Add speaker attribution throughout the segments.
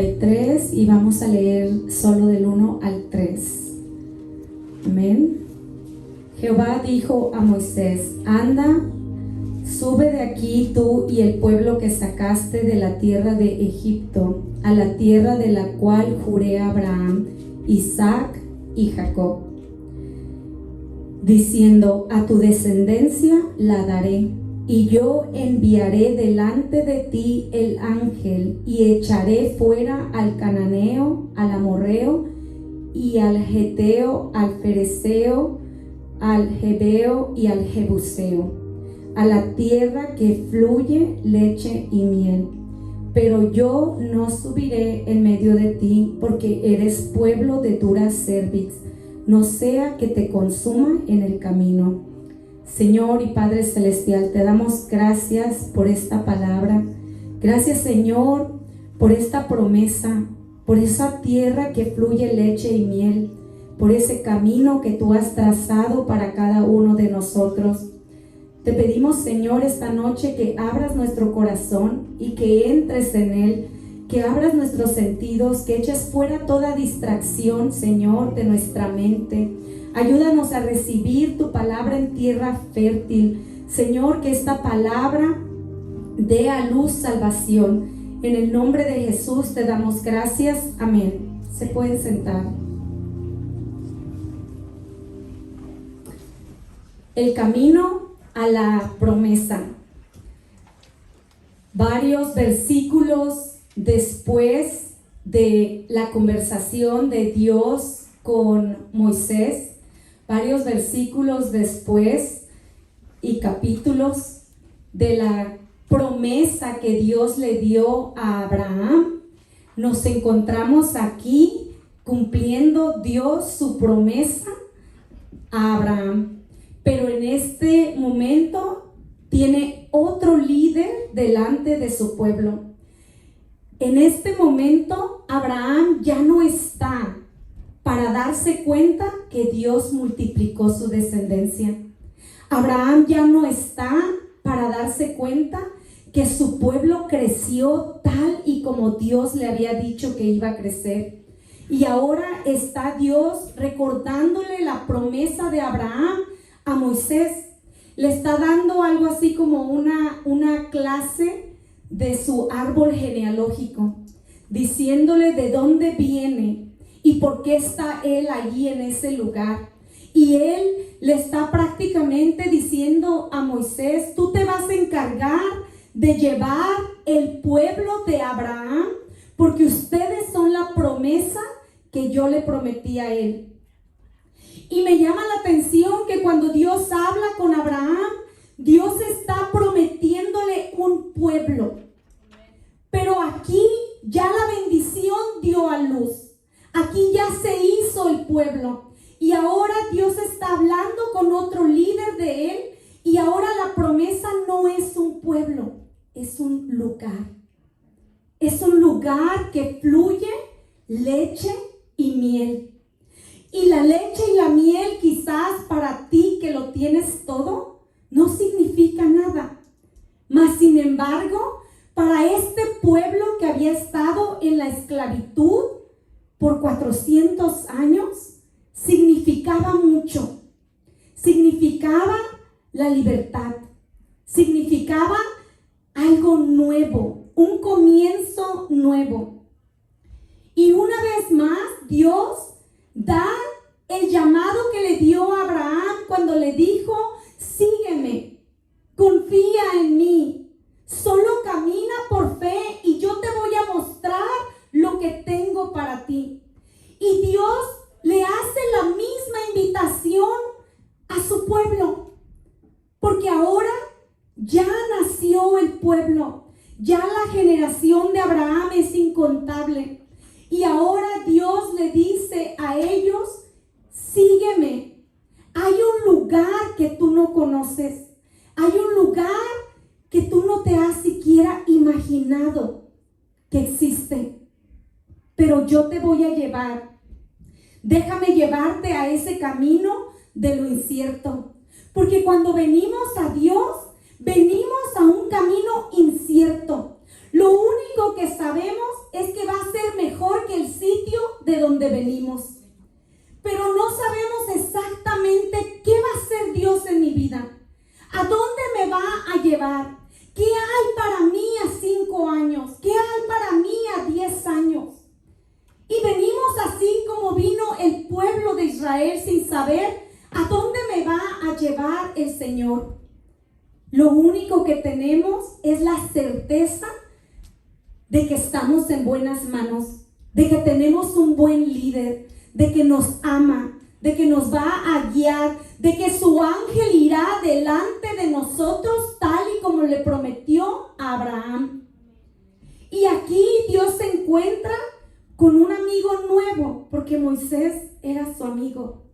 Speaker 1: 3 y vamos a leer solo del 1 al 3. Amén. Jehová dijo a Moisés: anda, sube de aquí tú y el pueblo que sacaste de la tierra de Egipto, a la tierra de la cual juré a Abraham, Isaac y Jacob, diciendo: a tu descendencia la daré, y yo enviaré delante de ti el ángel, y echaré fuera al cananeo, al amorreo, y al geteo, al fereceo, al jebeo y al jebuseo, a la tierra que fluye leche y miel. Pero yo no subiré en medio de ti, porque eres pueblo de dura cerviz, no sea que te consuma en el camino. Señor y Padre Celestial, te damos gracias por esta palabra. Gracias, Señor, por esta promesa, por esa tierra que fluye leche y miel, por ese camino que tú has trazado para cada uno de nosotros. Te pedimos, Señor, esta noche que abras nuestro corazón y que entres en él, que abras nuestros sentidos, que eches fuera toda distracción, Señor, de nuestra mente. Ayúdanos a recibir tu palabra en tierra fértil. Señor, que esta palabra dé a luz salvación. En el nombre de Jesús te damos gracias. Amén. Se pueden sentar. El camino a la promesa. Varios versículos después de la conversación de Dios con Moisés, varios versículos después y capítulos de la promesa que Dios le dio a Abraham, nos encontramos aquí cumpliendo Dios su promesa a Abraham. Pero en este momento tiene otro líder delante de su pueblo. En este momento Abraham ya no está para darse cuenta que Dios multiplicó su descendencia. Abraham ya no está para darse cuenta que su pueblo creció tal y como Dios le había dicho que iba a crecer. Y ahora está Dios recordándole la promesa de Abraham a Moisés. Le está dando algo así como una clase de su árbol genealógico, diciéndole de dónde viene y por qué está él allí en ese lugar. Y él le está prácticamente diciendo a Moisés: tú te vas a encargar de llevar el pueblo de Abraham, porque ustedes son la promesa que yo le prometí a él. Y me llama la atención que cuando Dios habla con Abraham, Dios está prometiéndole un pueblo. Pero aquí ya la bendición dio a luz. Aquí ya se hizo el pueblo. Y ahora Dios está hablando con otro líder de él. Y ahora la promesa no es un pueblo, es un lugar. Es un lugar que fluye leche y miel. Y la leche y la miel, quizás para ti que lo tienes todo, no significa nada. Mas sin embargo, para este pueblo que había estado en la esclavitud por 400 años, significaba mucho. Significaba la libertad. Significaba algo nuevo, un comienzo nuevo. Y una vez más, Dios da el llamado que le dio a Abraham cuando le dijo: sígueme, confía en mí, solo camina por fe y yo te voy a mostrar lo que tengo para ti. Y Dios le hace la misma invitación a su pueblo, porque ahora ya nació el pueblo, ya la generación de Abraham es incontable. Y ahora Dios le dice a ellos: sígueme. Hay un lugar que tú no conoces. Hay un lugar que tú no te has siquiera imaginado que existe. Pero yo te voy a llevar. Déjame llevarte a ese camino de lo incierto. Porque cuando venimos a Dios, venimos a un camino incierto. Lo único que sabemos es que va a ser mejor que el sitio de donde venimos. Pero no sabemos exactamente qué va a hacer Dios en mi vida. ¿A dónde me va a llevar? ¿Qué hay para mí a 5 años? ¿Qué hay para mí a 10 años? Y venimos así como vino el pueblo de Israel sin saber a dónde me va a llevar el Señor. Lo único que tenemos es la certeza de que estamos en buenas manos, de que tenemos un buen líder, de que nos ama, de que nos va a guiar, de que su ángel irá delante de nosotros tal y como le prometió a Abraham. Y aquí Dios se encuentra con un amigo nuevo, porque Moisés era su amigo.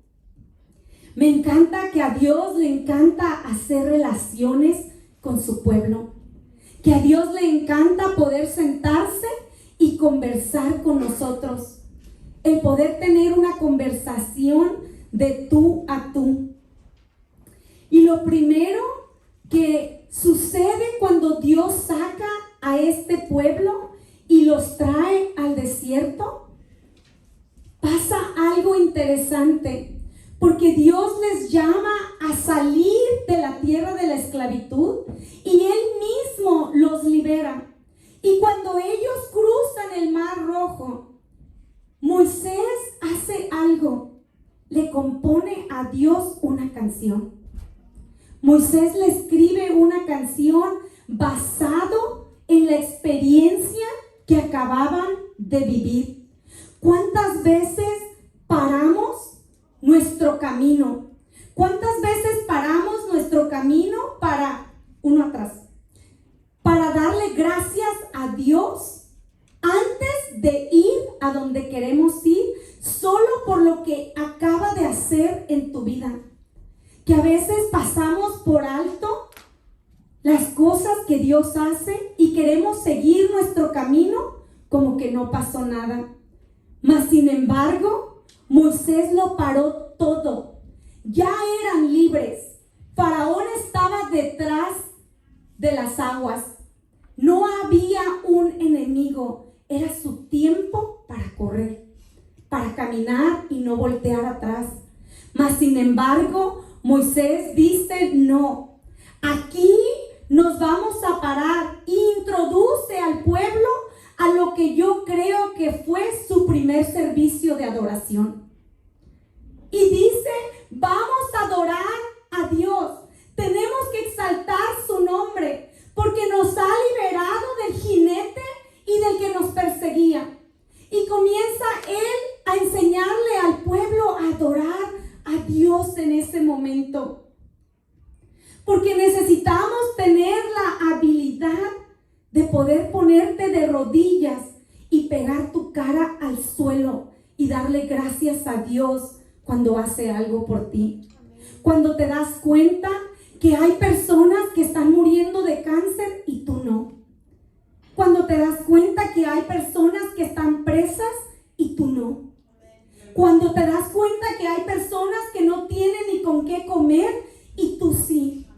Speaker 1: Me encanta que a Dios le encanta hacer relaciones con su pueblo, que a Dios le encanta poder sentarse y conversar con nosotros, el poder tener una conversación de tú a tú. Y lo primero que sucede cuando Dios saca a este pueblo y los trae al desierto, pasa algo interesante. Porque Dios les llama a salir de la tierra de la esclavitud y Él mismo los libera. Y cuando ellos cruzan el Mar Rojo, Moisés hace algo, le compone a Dios una canción. Moisés le escribe una canción basado en la experiencia que acababan de vivir. ¿Cuántas veces paramos nuestro camino? ¿Cuántas veces paramos nuestro camino para darle gracias a Dios antes de ir a donde queremos ir, solo por lo que acaba de hacer en tu vida? Que a veces pasamos por alto las cosas que Dios hace y queremos seguir nuestro camino como que no pasó nada. Mas sin embargo, Moisés lo paró todo. Ya eran libres. Faraón estaba detrás de las aguas. No había un enemigo. Era su tiempo para correr, para caminar y no voltear atrás. Mas sin embargo, Moisés dice: no, aquí nos vamos a parar. Introduce al pueblo a lo que yo creo que fue su primer servicio de adoración. Y dice: vamos a adorar a Dios. Tenemos que exaltar su nombre, porque nos ha liberado del jinete y del que nos perseguía. Y comienza él a enseñarle al pueblo a adorar a Dios en ese momento. Porque necesitamos tener la habilidad de poder ponerte de rodillas y pegar tu cara al suelo y darle gracias a Dios cuando hace algo por ti. Cuando te das cuenta que hay personas que están muriendo de cáncer y tú no. Cuando te das cuenta que hay personas que están presas y tú no. Cuando te das cuenta que hay personas que no tienen ni con qué comer y tú sí.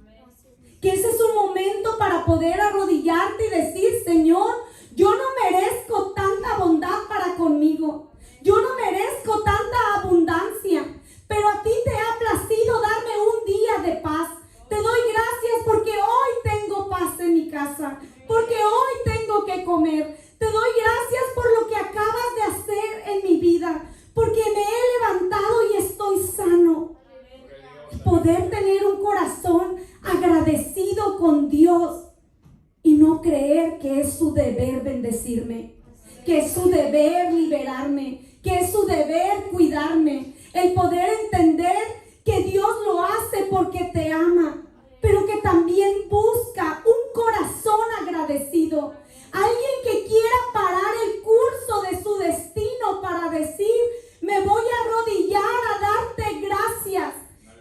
Speaker 1: Que ese es un momento para poder arrodillarte y decir: Señor, yo no merezco tanta bondad para conmigo. Yo no merezco tanta abundancia, pero a ti te ha placido darme un día de paz. Te doy gracias porque hoy tengo paz en mi casa, porque hoy tengo que comer. Te doy gracias por lo que acabas de hacer en mi vida, porque me he levantado y estoy sano. Poder tener un corazón agradecido con Dios y no creer que es su deber bendecirme, que es su deber liberarme, que es su deber cuidarme. El poder entender que Dios lo hace porque te ama, pero que también busca un corazón agradecido. Alguien que quiera parar el curso de su destino para decir: me voy a arrodillar a darte gracias.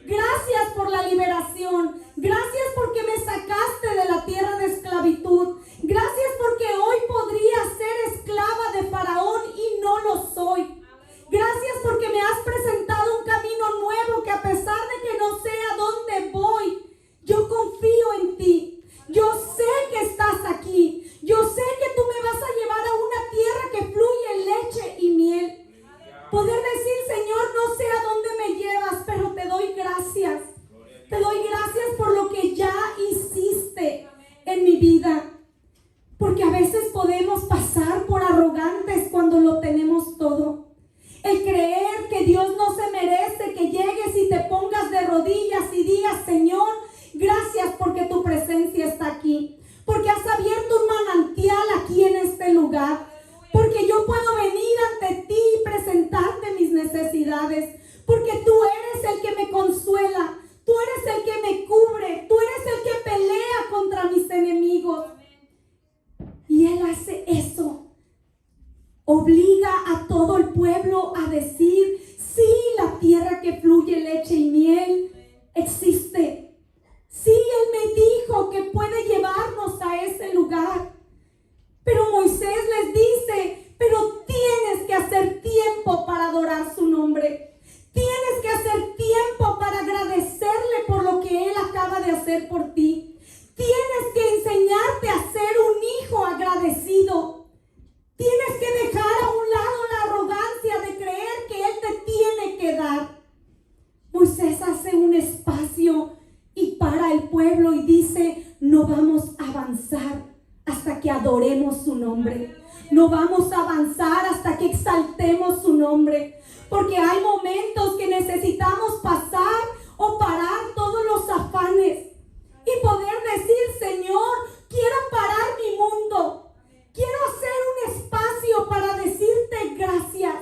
Speaker 1: Gracias por la liberación. Gracias porque me sacaste de la tierra de esclavitud. Gracias porque hoy podría ser esclava de Faraón y no lo soy. Gracias porque me has presentado un camino nuevo que, a pesar de que no sé a dónde voy, yo confío en ti. Yo sé que estás aquí. Yo sé que tú me vas a llevar a una necesidades, porque tú eres el que me consuela, tú eres el que me cubre, tú eres el que pelea contra mis enemigos. Y Él hace eso. Obliga a todo el pueblo a decir, sí, la tierra que fluye leche y miel existe. Sí, Él me dijo que puede llevarnos a ese lugar. Pero Moisés les dice, pero tienes que hacer tiempo para adorar su nombre. Tienes que hacer tiempo para agradecerle por lo que Él acaba de hacer por ti. Tienes que enseñarte a ser un hijo agradecido. Tienes que dejar a un lado la arrogancia de creer que Él te tiene que dar. Moisés hace un espacio y para el pueblo y dice, no vamos a avanzar hasta que adoremos su nombre. No vamos a avanzar hasta que exaltemos su nombre. Porque hay momentos que necesitamos pasar o parar todos los afanes y poder decir, Señor, quiero parar mi mundo. Quiero hacer un espacio para decirte gracias.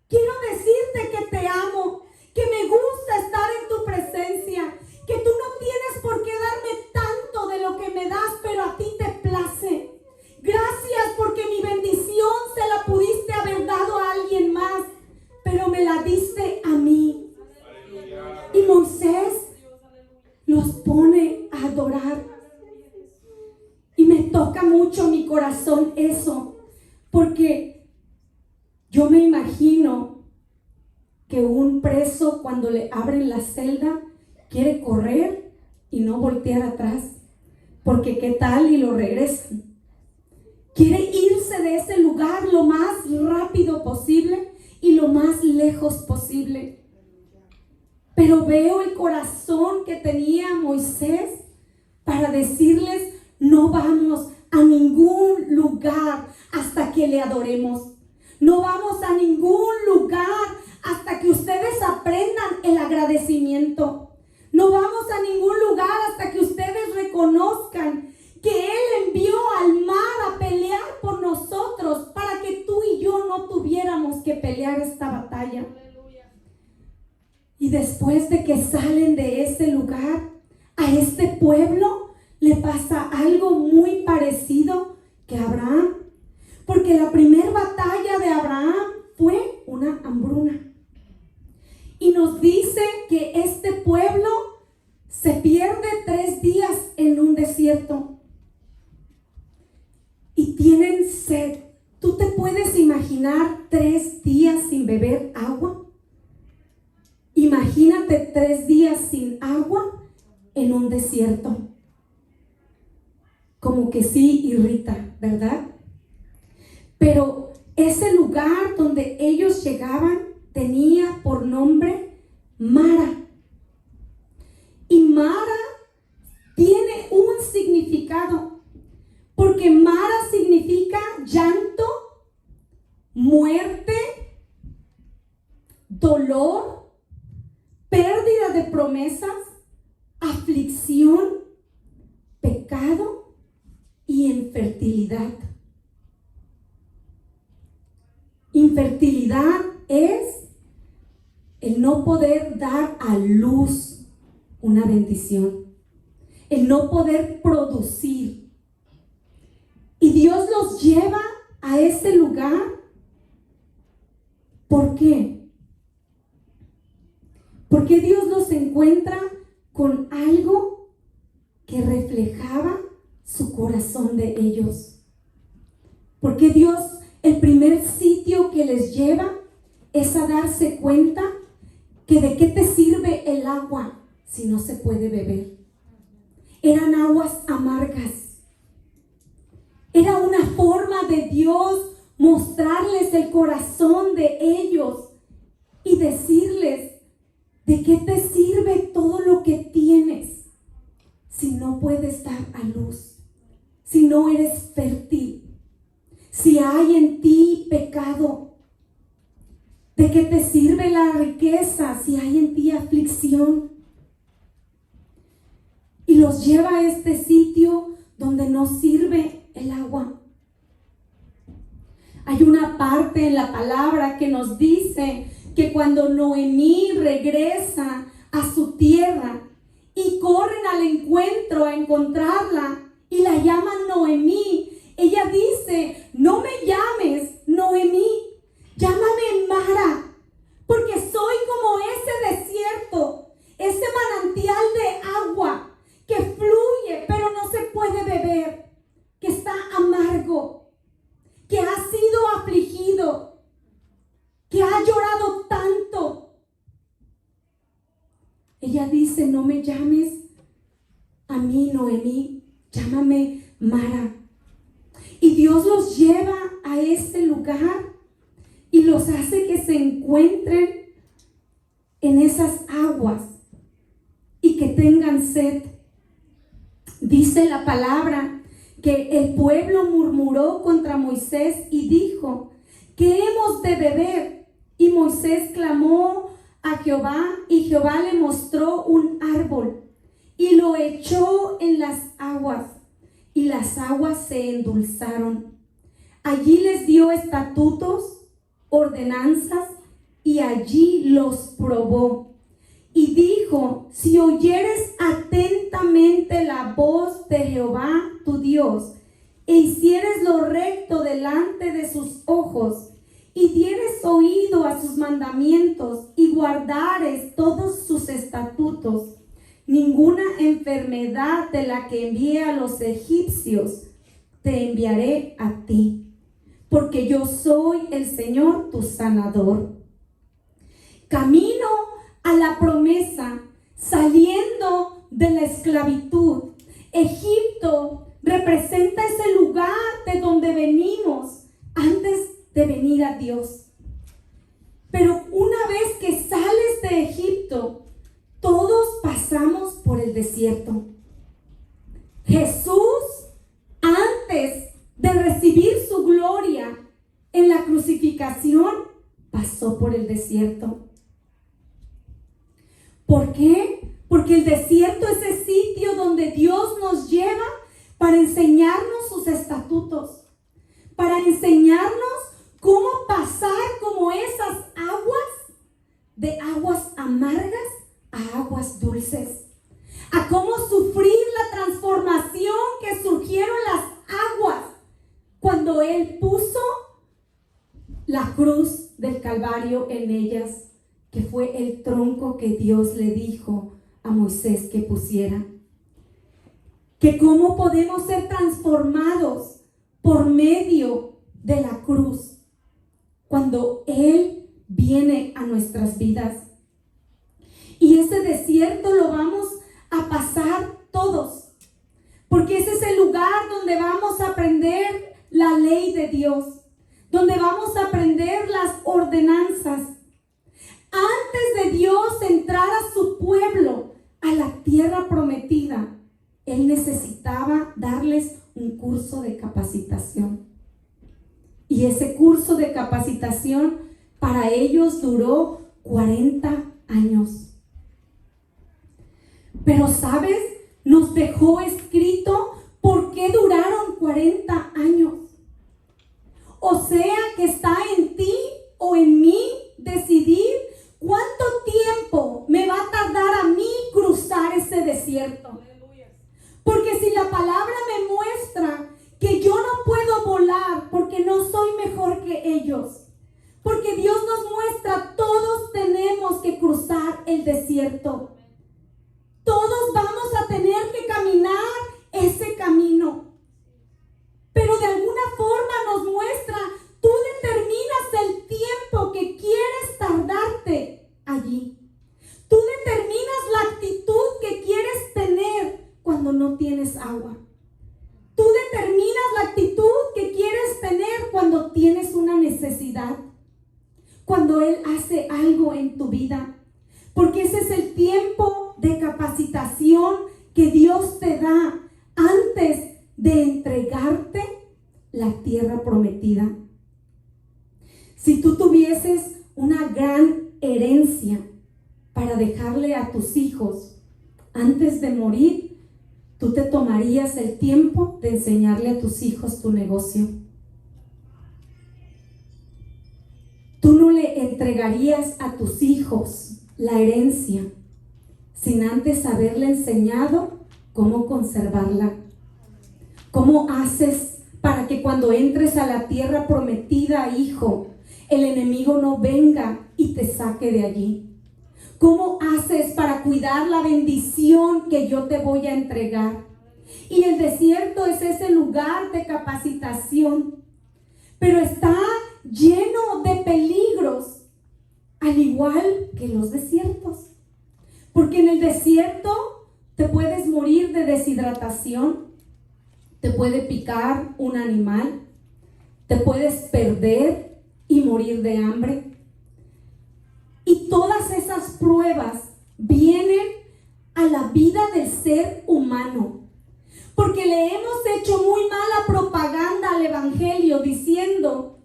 Speaker 1: Quiero decirte que te amo, que me gusta estar en tu presencia, que tú no tienes por qué darme tanto de lo que me das, pero a ti te place. Gracias porque mi bendición se la pudiste haber dado a alguien más, pero me la diste a mí. Y Moisés los pone a adorar. Y me toca mucho mi corazón eso, porque yo me imagino que un preso cuando le abren la celda quiere correr y no voltear atrás, porque qué tal y lo regresan. Quiere irse de ese lugar lo más rápido posible y lo más lejos posible. Pero veo el corazón que tenía Moisés para decirles, no vamos a ningún lugar hasta que le adoremos. No vamos a ningún lugar hasta que ustedes aprendan el agradecimiento. No vamos a ningún lugar hasta que ustedes reconozcan que Él envió al mar a pelear por nosotros para que tú y yo no tuviéramos que pelear esta batalla. Y después de que salen de ese lugar, a este pueblo le pasa algo muy parecido que a Abraham. Porque la primera batalla de Abraham fue una hambruna. Y nos dice que este pueblo se pierde 3 días en un desierto. Y tienen sed. ¿Tú te puedes imaginar 3 días sin beber agua? Imagínate 3 días sin agua en un desierto. Como que sí irrita, ¿verdad? Pero ese lugar donde ellos llegaban tenía por nombre Mara. Y Mara tiene un significado, porque Mara significa llanto, muerte, dolor, pérdida de promesas, aflicción, pecado y infertilidad. Infertilidad es el no poder dar a luz una bendición, el no poder producir. Y Dios los lleva a ese lugar. ¿Por qué? Porque Dios los encuentra con algo que reflejaba su corazón de ellos. Porque Dios, el primer sitio que les lleva es a darse cuenta que de qué te sirve el agua si no se puede beber. Eran aguas amargas. Era una forma de Dios mostrarles el corazón de ellos y decirles, ¿de qué te sirve todo lo que tienes si no puedes dar a luz? Si no eres fértil, si hay en ti pecado. ¿De qué te sirve la riqueza si hay en ti aflicción? Y los lleva a este sitio donde no sirve el agua. Hay una parte en la palabra que nos dice que cuando Noemí regresa a su tierra y corren al encuentro a encontrarla y la llaman Noemí, ella dice: no me llames Noemí, llámame Mara, porque soy como ese desierto, ese manantial de agua que fluye pero no se puede beber, que está amargo, que ha sido afligido, que ha llorado tanto. Ella dice: no me llames a mí Noemí, llámame Mara. Y Dios los lleva a este lugar y los hace que se encuentren en esas aguas y que tengan sed. Dice la palabra que el pueblo murmuró contra Moisés y dijo: ¿qué hemos de beber? Y Moisés clamó a Jehová, y Jehová le mostró un árbol y lo echó en las aguas, y las aguas se endulzaron. Allí les dio estatutos, ordenanzas, y allí los probó. Y dijo: si oyeres atentamente la voz de Jehová tu Dios, e hicieres lo recto delante de sus ojos, y dieres oído a sus mandamientos, y guardares todos sus estatutos, ninguna enfermedad de la que envié a los egipcios te enviaré a ti, porque yo soy el Señor tu sanador. Camino a la promesa, saliendo de la esclavitud. Egipto representa ese lugar de donde venimos antes de venir a Dios. Pero una vez que sales de Egipto, todos pasamos por el desierto. Jesús, antes de recibir su gloria en la crucificación, pasó por el desierto. ¿Por qué? Porque el desierto es ese sitio donde Dios nos lleva para enseñarnos sus estatutos, para enseñarnos cómo pasar como esas aguas, de aguas amargas a aguas dulces, a cómo sufrir la transformación que surgieron las aguas cuando Él puso la cruz del Calvario en ellas, que fue el tronco que Dios le dijo a Moisés que pusiera. Que cómo podemos ser transformados por medio de la cruz cuando Él viene a nuestras vidas. Y ese desierto lo vamos a pasar todos, porque ese es el lugar donde vamos a aprender la ley de Dios, donde vamos a aprender las ordenanzas. Antes de Dios entrar a su pueblo a la tierra prometida, Él necesitaba darles un curso de capacitación. Y ese curso de capacitación para ellos duró 40 años. Pero, ¿sabes? Nos dejó escrito por qué duraron 40 años. O sea que está en ti o en mí decidir cuánto tiempo me va a tardar a mí cruzar ese desierto. Porque si la palabra me muestra que yo no puedo volar porque no soy mejor que ellos, porque Dios nos muestra, todos tenemos que cruzar el desierto. Todos vamos a tener que caminar ese camino. Pero de alguna forma nos muestra, tú determinas el tiempo que quieres tardarte allí. Tú determinas la actitud que quieres tener cuando no tienes agua. Tú determinas la actitud que quieres tener cuando tienes una necesidad, cuando Él hace algo en tu vida. Porque ese es el tiempo de capacitación que Dios te da antes de entregarte la tierra prometida. Si tú tuvieses una gran herencia para dejarle a tus hijos antes de morir, tú te tomarías el tiempo de enseñarle a tus hijos tu negocio. Tú no le le entregarías a tus hijos la herencia sin antes haberle enseñado cómo conservarla? ¿Cómo haces para que cuando entres a la tierra prometida, hijo, el enemigo no venga y te saque de allí? ¿Cómo haces para cuidar la bendición que yo te voy a entregar? Y el desierto es ese lugar de capacitación, pero está lleno de peligros, al igual que los desiertos. Porque en el desierto te puedes morir de deshidratación, te puede picar un animal, te puedes perder y morir de hambre. Y todas esas pruebas vienen a la vida del ser humano, porque le hemos hecho muy mala propaganda al evangelio diciendo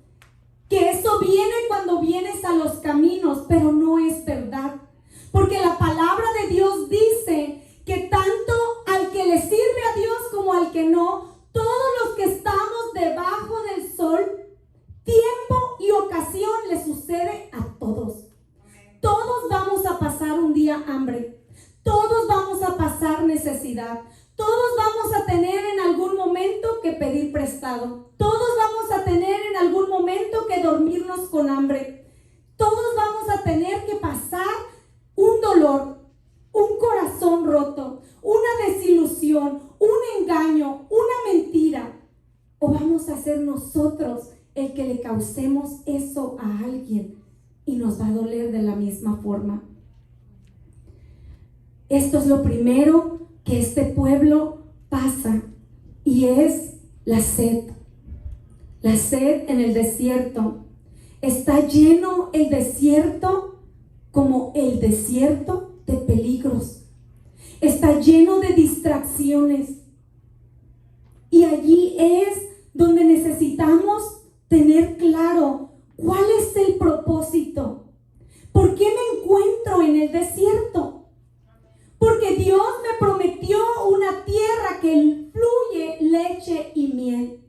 Speaker 1: que eso viene cuando vienes a los caminos, pero no es verdad. Porque la palabra de Dios dice que tanto al que le sirve a Dios como al que no, todos los que estamos debajo del sol, tiempo y ocasión le sucede a todos. Todos vamos a pasar un día hambre, todos vamos a pasar necesidad, todos vamos a tener en algún momento que pedir prestado, todos vamos a tener en algún momento que dormirnos con hambre, todos vamos a tener que pasar un dolor, un corazón roto, una desilusión, un engaño, una mentira. ¿O vamos a ser nosotros el que le causemos eso a alguien y nos va a doler de la misma forma? Esto es lo primero que este pueblo pasa, y es la sed. La sed en el desierto. Está lleno el desierto como el desierto de peligros. Está lleno de distracciones. Y allí es donde necesitamos tener claro cuál es el propósito. ¿Por qué me encuentro en el desierto? Porque Dios me prometió una tierra que fluye leche y miel.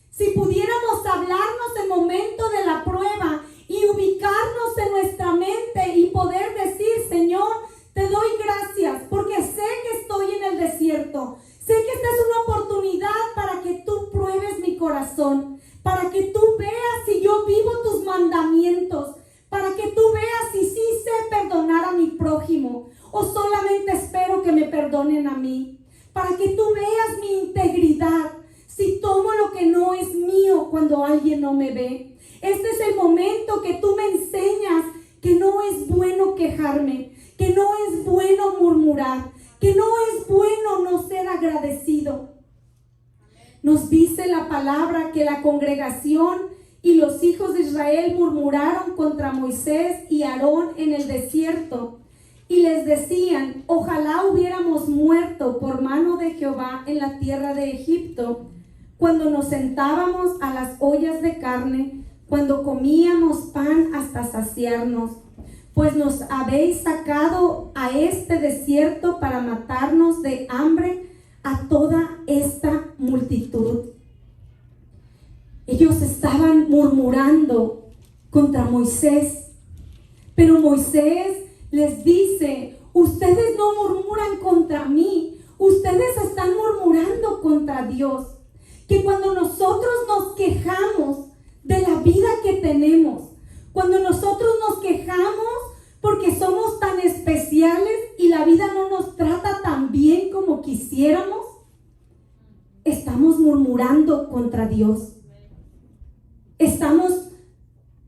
Speaker 1: Si pudiéramos hablarnos en el momento de la prueba y ubicarnos en nuestra mente y poder decir: Señor, te doy gracias porque sé que estoy en el desierto. Sé que esta es una oportunidad para que tú pruebes mi corazón, para que tú veas si yo vivo tus mandamientos, para que tú veas si sí sé perdonar a mi prójimo o solamente espero que me perdonen a mí, para que tú veas mi integridad, si tomo lo que no es mío cuando alguien no me ve. Este es el momento que tú me enseñas que no es bueno quejarme, que no es bueno murmurar, que no es bueno no ser agradecido. Nos dice la palabra que la congregación y los hijos de Israel murmuraron contra Moisés y Aarón en el desierto y les decían: ojalá hubiéramos muerto por mano de Jehová en la tierra de Egipto, cuando nos sentábamos a las ollas de carne, cuando comíamos pan hasta saciarnos. Pues nos habéis sacado a este desierto para matarnos de hambre a toda esta multitud. Ellos estaban murmurando contra Moisés, pero Moisés les dice: ustedes no murmuran contra mí, ustedes están murmurando contra Dios. Que cuando nosotros nos quejamos de la vida que tenemos, cuando nosotros nos quejamos porque somos tan especiales y la vida no nos trata tan bien como quisiéramos, estamos murmurando contra Dios. Estamos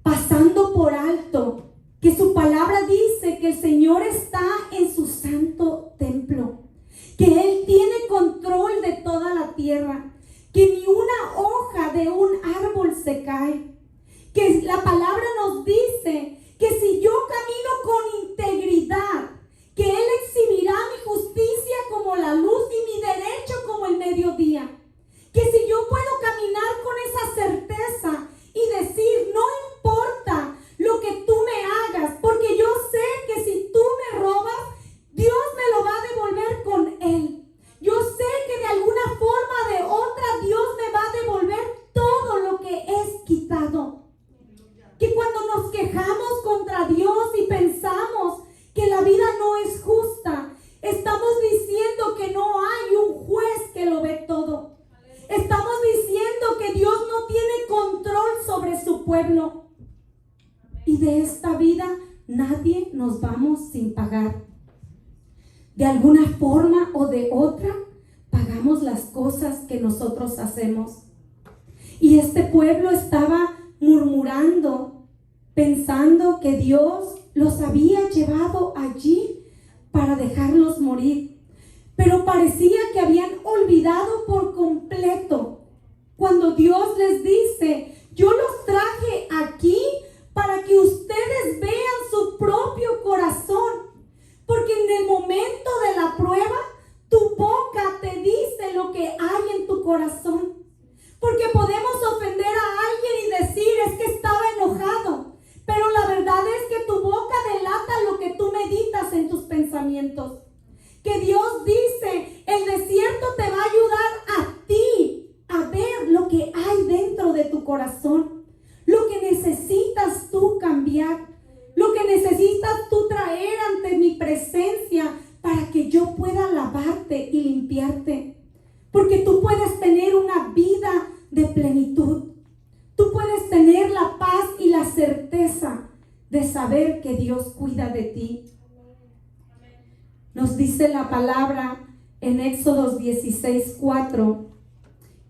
Speaker 1: pasando por alto que su palabra dice que el Señor está en su santo templo, que Él tiene control de toda la tierra, que ni una hoja de un árbol se cae, que la palabra nos dice que si yo camino con integridad, que Él exhibirá mi justicia como la luz y mi derecho como el mediodía. Que si yo puedo caminar con esa certeza y decir: no importa lo que tú me hagas, porque yo sé que si tú me robas, Dios me lo va a devolver con Él. Yo sé que de alguna forma o de otra Dios me va a devolver todo lo que es quitado. Que cuando nos quejamos de esta vida nadie nos vamos sin pagar. De alguna forma o de otra, pagamos las cosas que nosotros hacemos. Y este pueblo estaba murmurando, pensando que Dios los había llevado allí para dejarlos morir. Pero parecía que habían olvidado por completo cuando Dios les dice: yo los traje aquí para que ustedes vean su propio corazón. Porque en el momento de la prueba, tu boca te dice lo que hay en tu corazón. Porque podemos ofender a alguien y decir: es que estaba enojado. Pero la verdad es que tu boca delata lo que tú meditas en tus pensamientos. Que Dios dice: el desierto te va a ayudar a ti a ver lo que hay dentro de tu corazón. Lo que necesitas tú cambiar. Lo que necesitas tú traer ante mi presencia para que yo pueda lavarte y limpiarte. Porque tú puedes tener una vida de plenitud. Tú puedes tener la paz y la certeza de saber que Dios cuida de ti. Nos dice la palabra en Éxodo 16:4.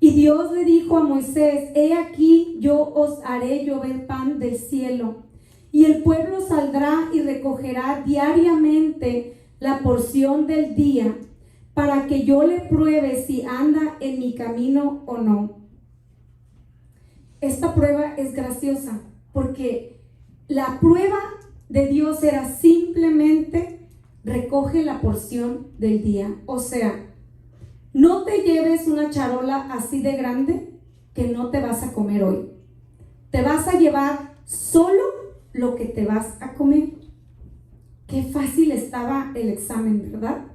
Speaker 1: Y Dios le dijo a Moisés: he aquí, yo os haré llover pan del cielo, y el pueblo saldrá y recogerá diariamente la porción del día, para que yo le pruebe si anda en mi camino o no. Esta prueba es graciosa, porque la prueba de Dios era simplemente: recoge la porción del día. O sea, no te lleves una charola así de grande que no te vas a comer hoy. Te vas a llevar solo lo que te vas a comer. Qué fácil estaba el examen, ¿verdad?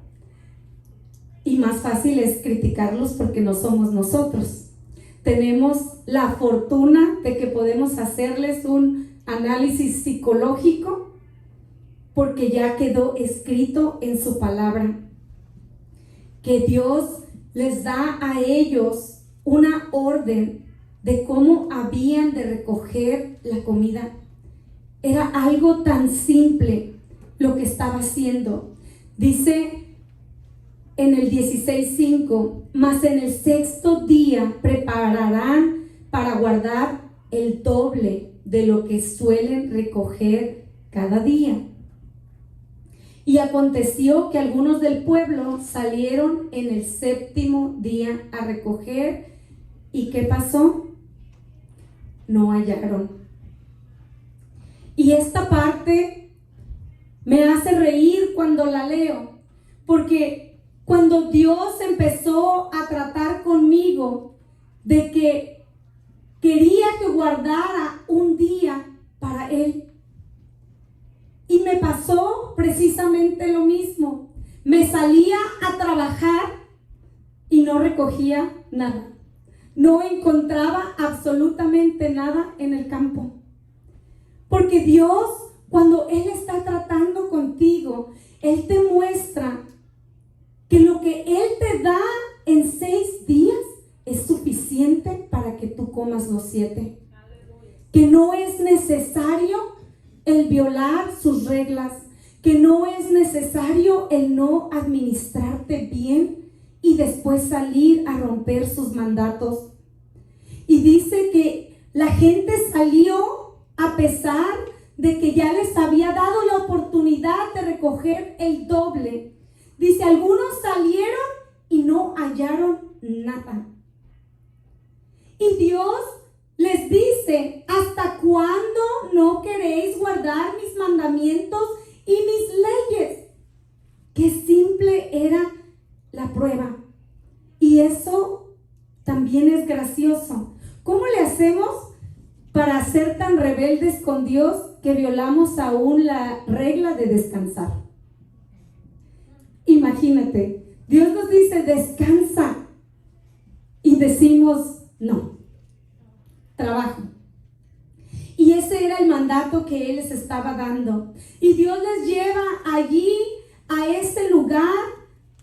Speaker 1: Y más fácil es criticarlos porque no somos nosotros. Tenemos la fortuna de que podemos hacerles un análisis psicológico porque ya quedó escrito en su palabra que Dios les da a ellos una orden de cómo habían de recoger la comida. Era algo tan simple lo que estaba haciendo. Dice en el 16:5: mas en el sexto día prepararán para guardar el doble de lo que suelen recoger cada día. Y aconteció que algunos del pueblo salieron en el séptimo día a recoger. ¿Y qué pasó? No hallaron. Y esta parte me hace reír cuando la leo, porque cuando Dios empezó a tratar conmigo de que quería que guardara un día para Él, y me pasó precisamente lo mismo. Me salía a trabajar y no recogía nada. No encontraba absolutamente nada en el campo. Porque Dios, cuando Él está tratando contigo, Él te muestra que lo que Él te da en 6 días es suficiente para que tú comas los 7. Que no es necesario el violar sus reglas, que no es necesario el no administrarte bien y después salir a romper sus mandatos. Y dice que la gente salió a pesar de que ya les había dado la oportunidad de recoger el doble. Dice, algunos salieron y no hallaron nada. Y Dios les dice: ¿hasta cuándo no queréis guardar mis mandamientos y mis leyes? Qué simple era la prueba. Y eso también es gracioso. ¿Cómo le hacemos para ser tan rebeldes con Dios que violamos aún la regla de descansar? Imagínate, Dios nos dice: descansa, y decimos: no, trabajo. Y ese era el mandato que Él les estaba dando. Y Dios les lleva allí, a ese lugar,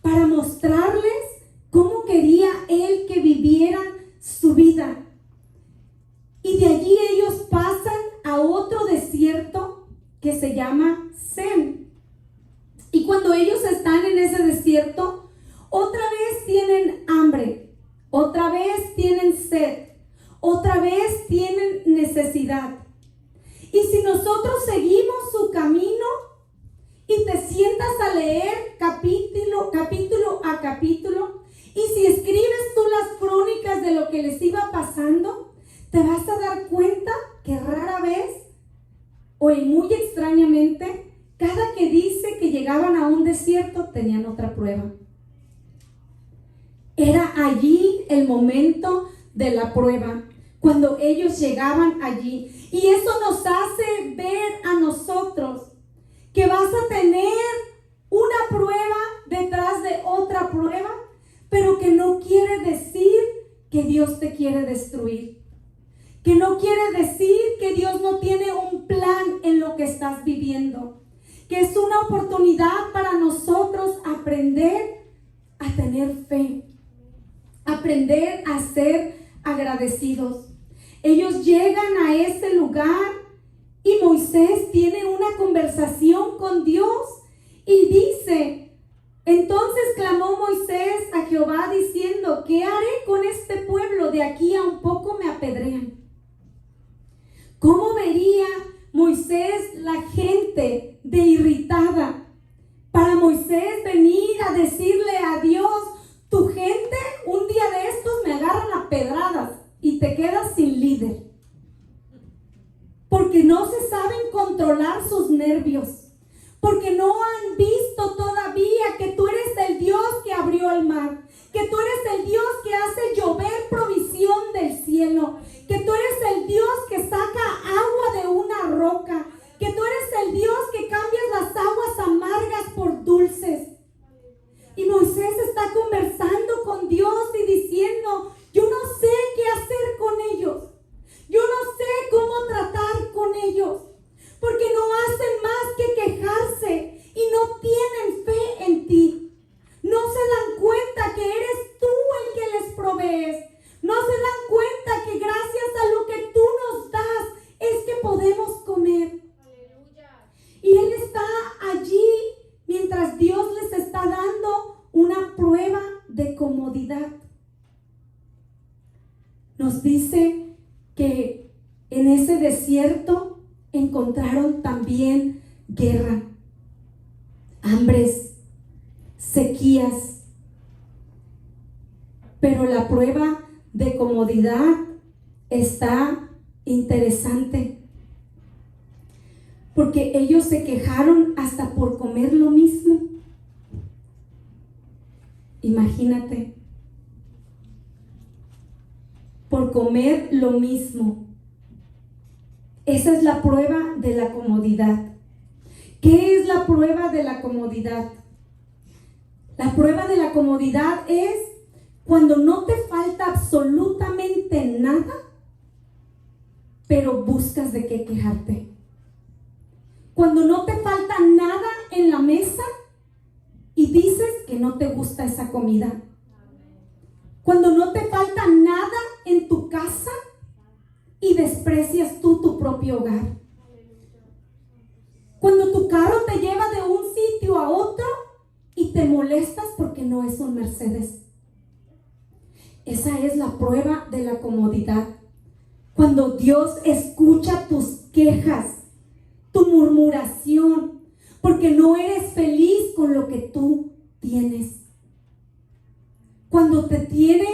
Speaker 1: para mostrarles cómo quería Él que vivieran su vida. Y de allí ellos pasan a otro desierto que se llama Zen. Y cuando ellos están en ese desierto, otra vez tienen hambre, otra vez tienen sed, otra vez tienen necesidad. Y si nosotros seguimos su camino y te sientas a leer capítulo a capítulo, y si escribes tú las crónicas de lo que les iba pasando, te vas a dar cuenta que rara vez, o muy extrañamente, cada que dice que llegaban a un desierto, tenían otra prueba. Era allí el momento de la prueba, cuando ellos llegaban allí. Y eso nos hace ver a nosotros que vas a tener una prueba detrás de otra prueba, pero que no quiere decir que Dios te quiere destruir. Que no quiere decir que Dios no tiene un plan en lo que estás viviendo. Que es una oportunidad para nosotros aprender a tener fe. Aprender a ser agradecidos. Ellos llegan a ese lugar y Moisés tiene una conversación con Dios y dice: entonces clamó Moisés a Jehová diciendo: ¿qué haré con este pueblo? De aquí a un poco me apedrean. ¿Cómo vería Moisés la gente de irritada? Para Moisés venir a decirle a Dios: tu gente un día de estos me agarran a pedradas y te quedas sin líder. Porque no se saben controlar sus nervios. Porque no han visto todavía que tú eres el Dios que abrió el mar. Que tú eres el Dios que hace llover provisión del cielo. Que tú eres el Dios que saca agua de una roca. Que tú eres el Dios que cambias las aguas amargas por dulces. Y Moisés está conversando con Dios y diciendo: yo no sé qué hacer con ellos. Yo no sé cómo tratar con ellos. Porque no hacen más que quejarse y no tienen fe en ti. No se dan cuenta que eres tú el que les provees. No se dan cuenta que gracias a lo que tú nos das es que podemos comer. Aleluya. Y Él está allí mientras Dios les está dando una prueba de comodidad. Nos dice que en ese desierto encontraron también guerra, hambres, sequías. Pero la prueba de comodidad está interesante, porque ellos se quejaron hasta por comer lo mismo. Imagínate, por comer lo mismo. Esa es la prueba de la comodidad. ¿Qué es la prueba de la comodidad? La prueba de la comodidad es cuando no te falta absolutamente nada, pero buscas de qué quejarte. Cuando no te falta nada en la mesa y dices que no te gusta esa comida. Cuando no te falta nada en tu casa y desprecias tú tu propio hogar. Cuando tu carro te lleva de un sitio a otro y te molestas porque no es un Mercedes. Esa es la prueba de la comodidad. Cuando Dios escucha tus quejas, tu murmuración, porque no eres feliz con lo que tú tienes. Cuando te tiene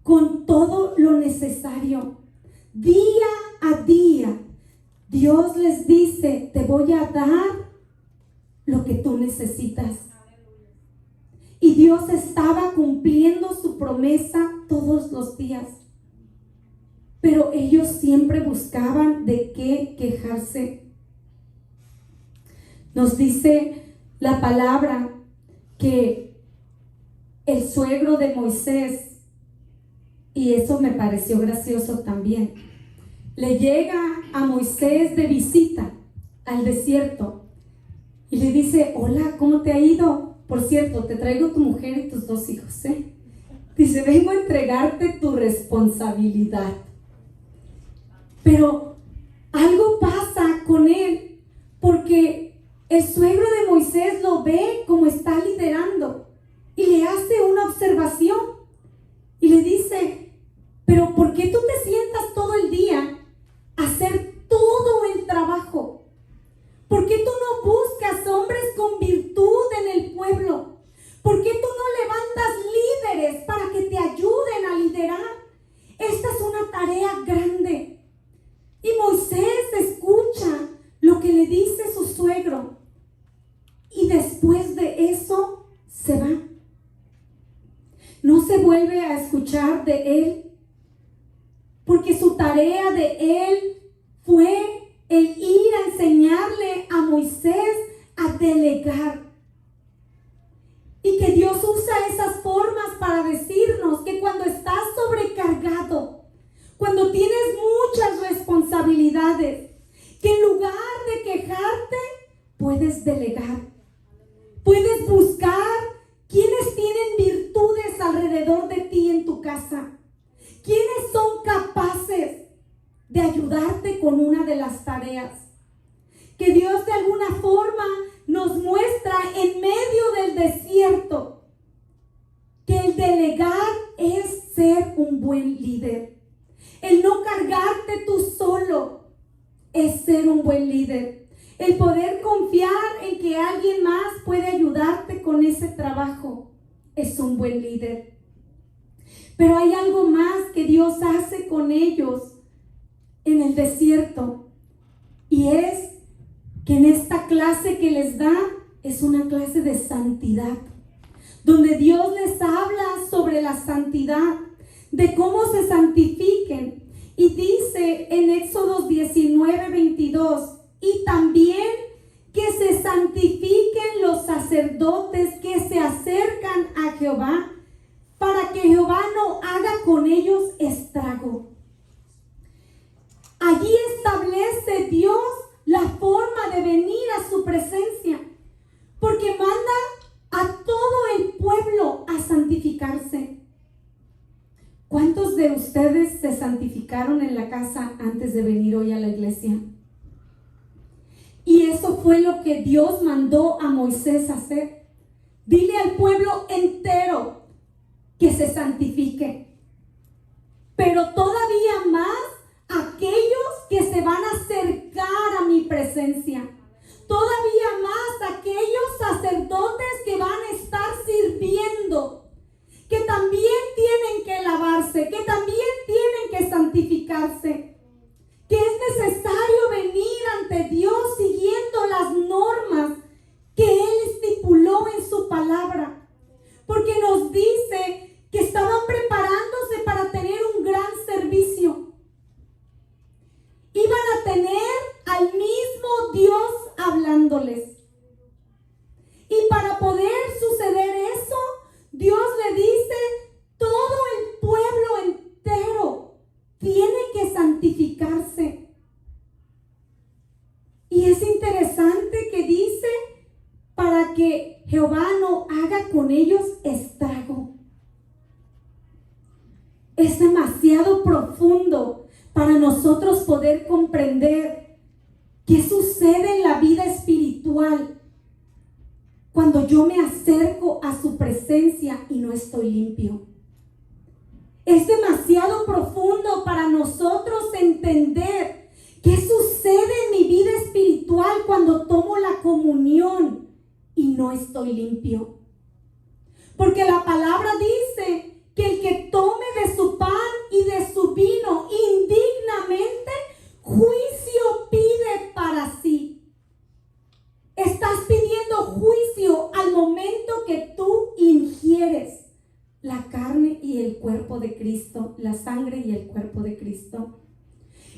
Speaker 1: con todo lo necesario, día a día, Dios les dice: te voy a dar lo que tú necesitas. Y Dios estaba cumpliendo su promesa todos los días. Pero ellos siempre buscaban de qué quejarse. Nos dice la palabra que el suegro de Moisés, y eso me pareció gracioso también, le llega a Moisés de visita al desierto y le dice: hola, ¿cómo te ha ido? Por cierto, te traigo tu mujer y tus 2 hijos, ¿eh? Dice: vengo a entregarte tu responsabilidad. Pero algo pasa con él, porque El suegro de Moisés lo ve como está liderando y le hace una observación y le dice: pero ¿por qué tú te sientas todo el día a hacer todo el trabajo? ¿Por qué tú no buscas hombres con virtud en el pueblo? ¿Por qué tú no levantas líderes para que te ayuden a liderar? Esta es una tarea grande. Y Moisés escucha lo que le dice su suegro. Y después de eso se va. No se vuelve a escuchar de él, porque su tarea de él fue el ir a enseñarle a Moisés a delegar. Y que Dios usa esas formas para decirnos que cuando estás sobrecargado, cuando tienes muchas responsabilidades, que en lugar de quejarte, puedes delegar. Puedes buscar quienes tienen virtudes alrededor de ti en tu casa. ¿Quiénes son capaces de ayudarte con una de las tareas? Que Dios de alguna forma nos muestra en medio del desierto que el delegar es ser un buen líder. El no cargarte tú solo es ser un buen líder. El poder confiar en que alguien más puede ayudarte con ese trabajo es un buen líder. Pero hay algo más que Dios hace con ellos en el desierto, y es que en esta clase que les da es una clase de santidad, donde Dios les habla sobre la santidad, de cómo se santifiquen. Y dice en Éxodo 19:22: y también que se santifiquen los sacerdotes que se acercan a Jehová, para que Jehová no haga con ellos estrago. Allí establece Dios la forma de venir a su presencia, porque manda a todo el pueblo a santificarse. ¿Cuántos de ustedes se santificaron en la casa antes de venir hoy a la iglesia? Y eso fue lo que Dios mandó a Moisés hacer. Dile al pueblo entero que se santifique. Pero todavía más aquellos que se van a acercar a mi presencia. Todavía más aquellos sacerdotes que van a estar sirviendo, que también tienen que lavarse, que también tienen que santificarse. Que es necesario venir ante Dios siguiendo las normas que Él estipuló en su palabra. Porque nos dice que estaban preparándose para tener un gran servicio. Iban a tener al mismo Dios hablándoles. Y para poder suceder eso, Dios le dice: todo el pueblo entero tiene que santificarse. Y es interesante que dice: para que Jehová no haga con ellos estrago. Es demasiado profundo para nosotros poder comprender qué sucede en la vida espiritual cuando yo me acerco a su presencia y no estoy limpio. Es demasiado profundo para nosotros entender qué sucede en mi vida espiritual cuando tomo la comunión y no estoy limpio. Porque la palabra dice que el que tome de su pan y de su vino indignamente, juicio pide para sí. Estás pidiendo juicio al momento que tú ingieres la carne y el cuerpo de Cristo, la sangre y el cuerpo de Cristo.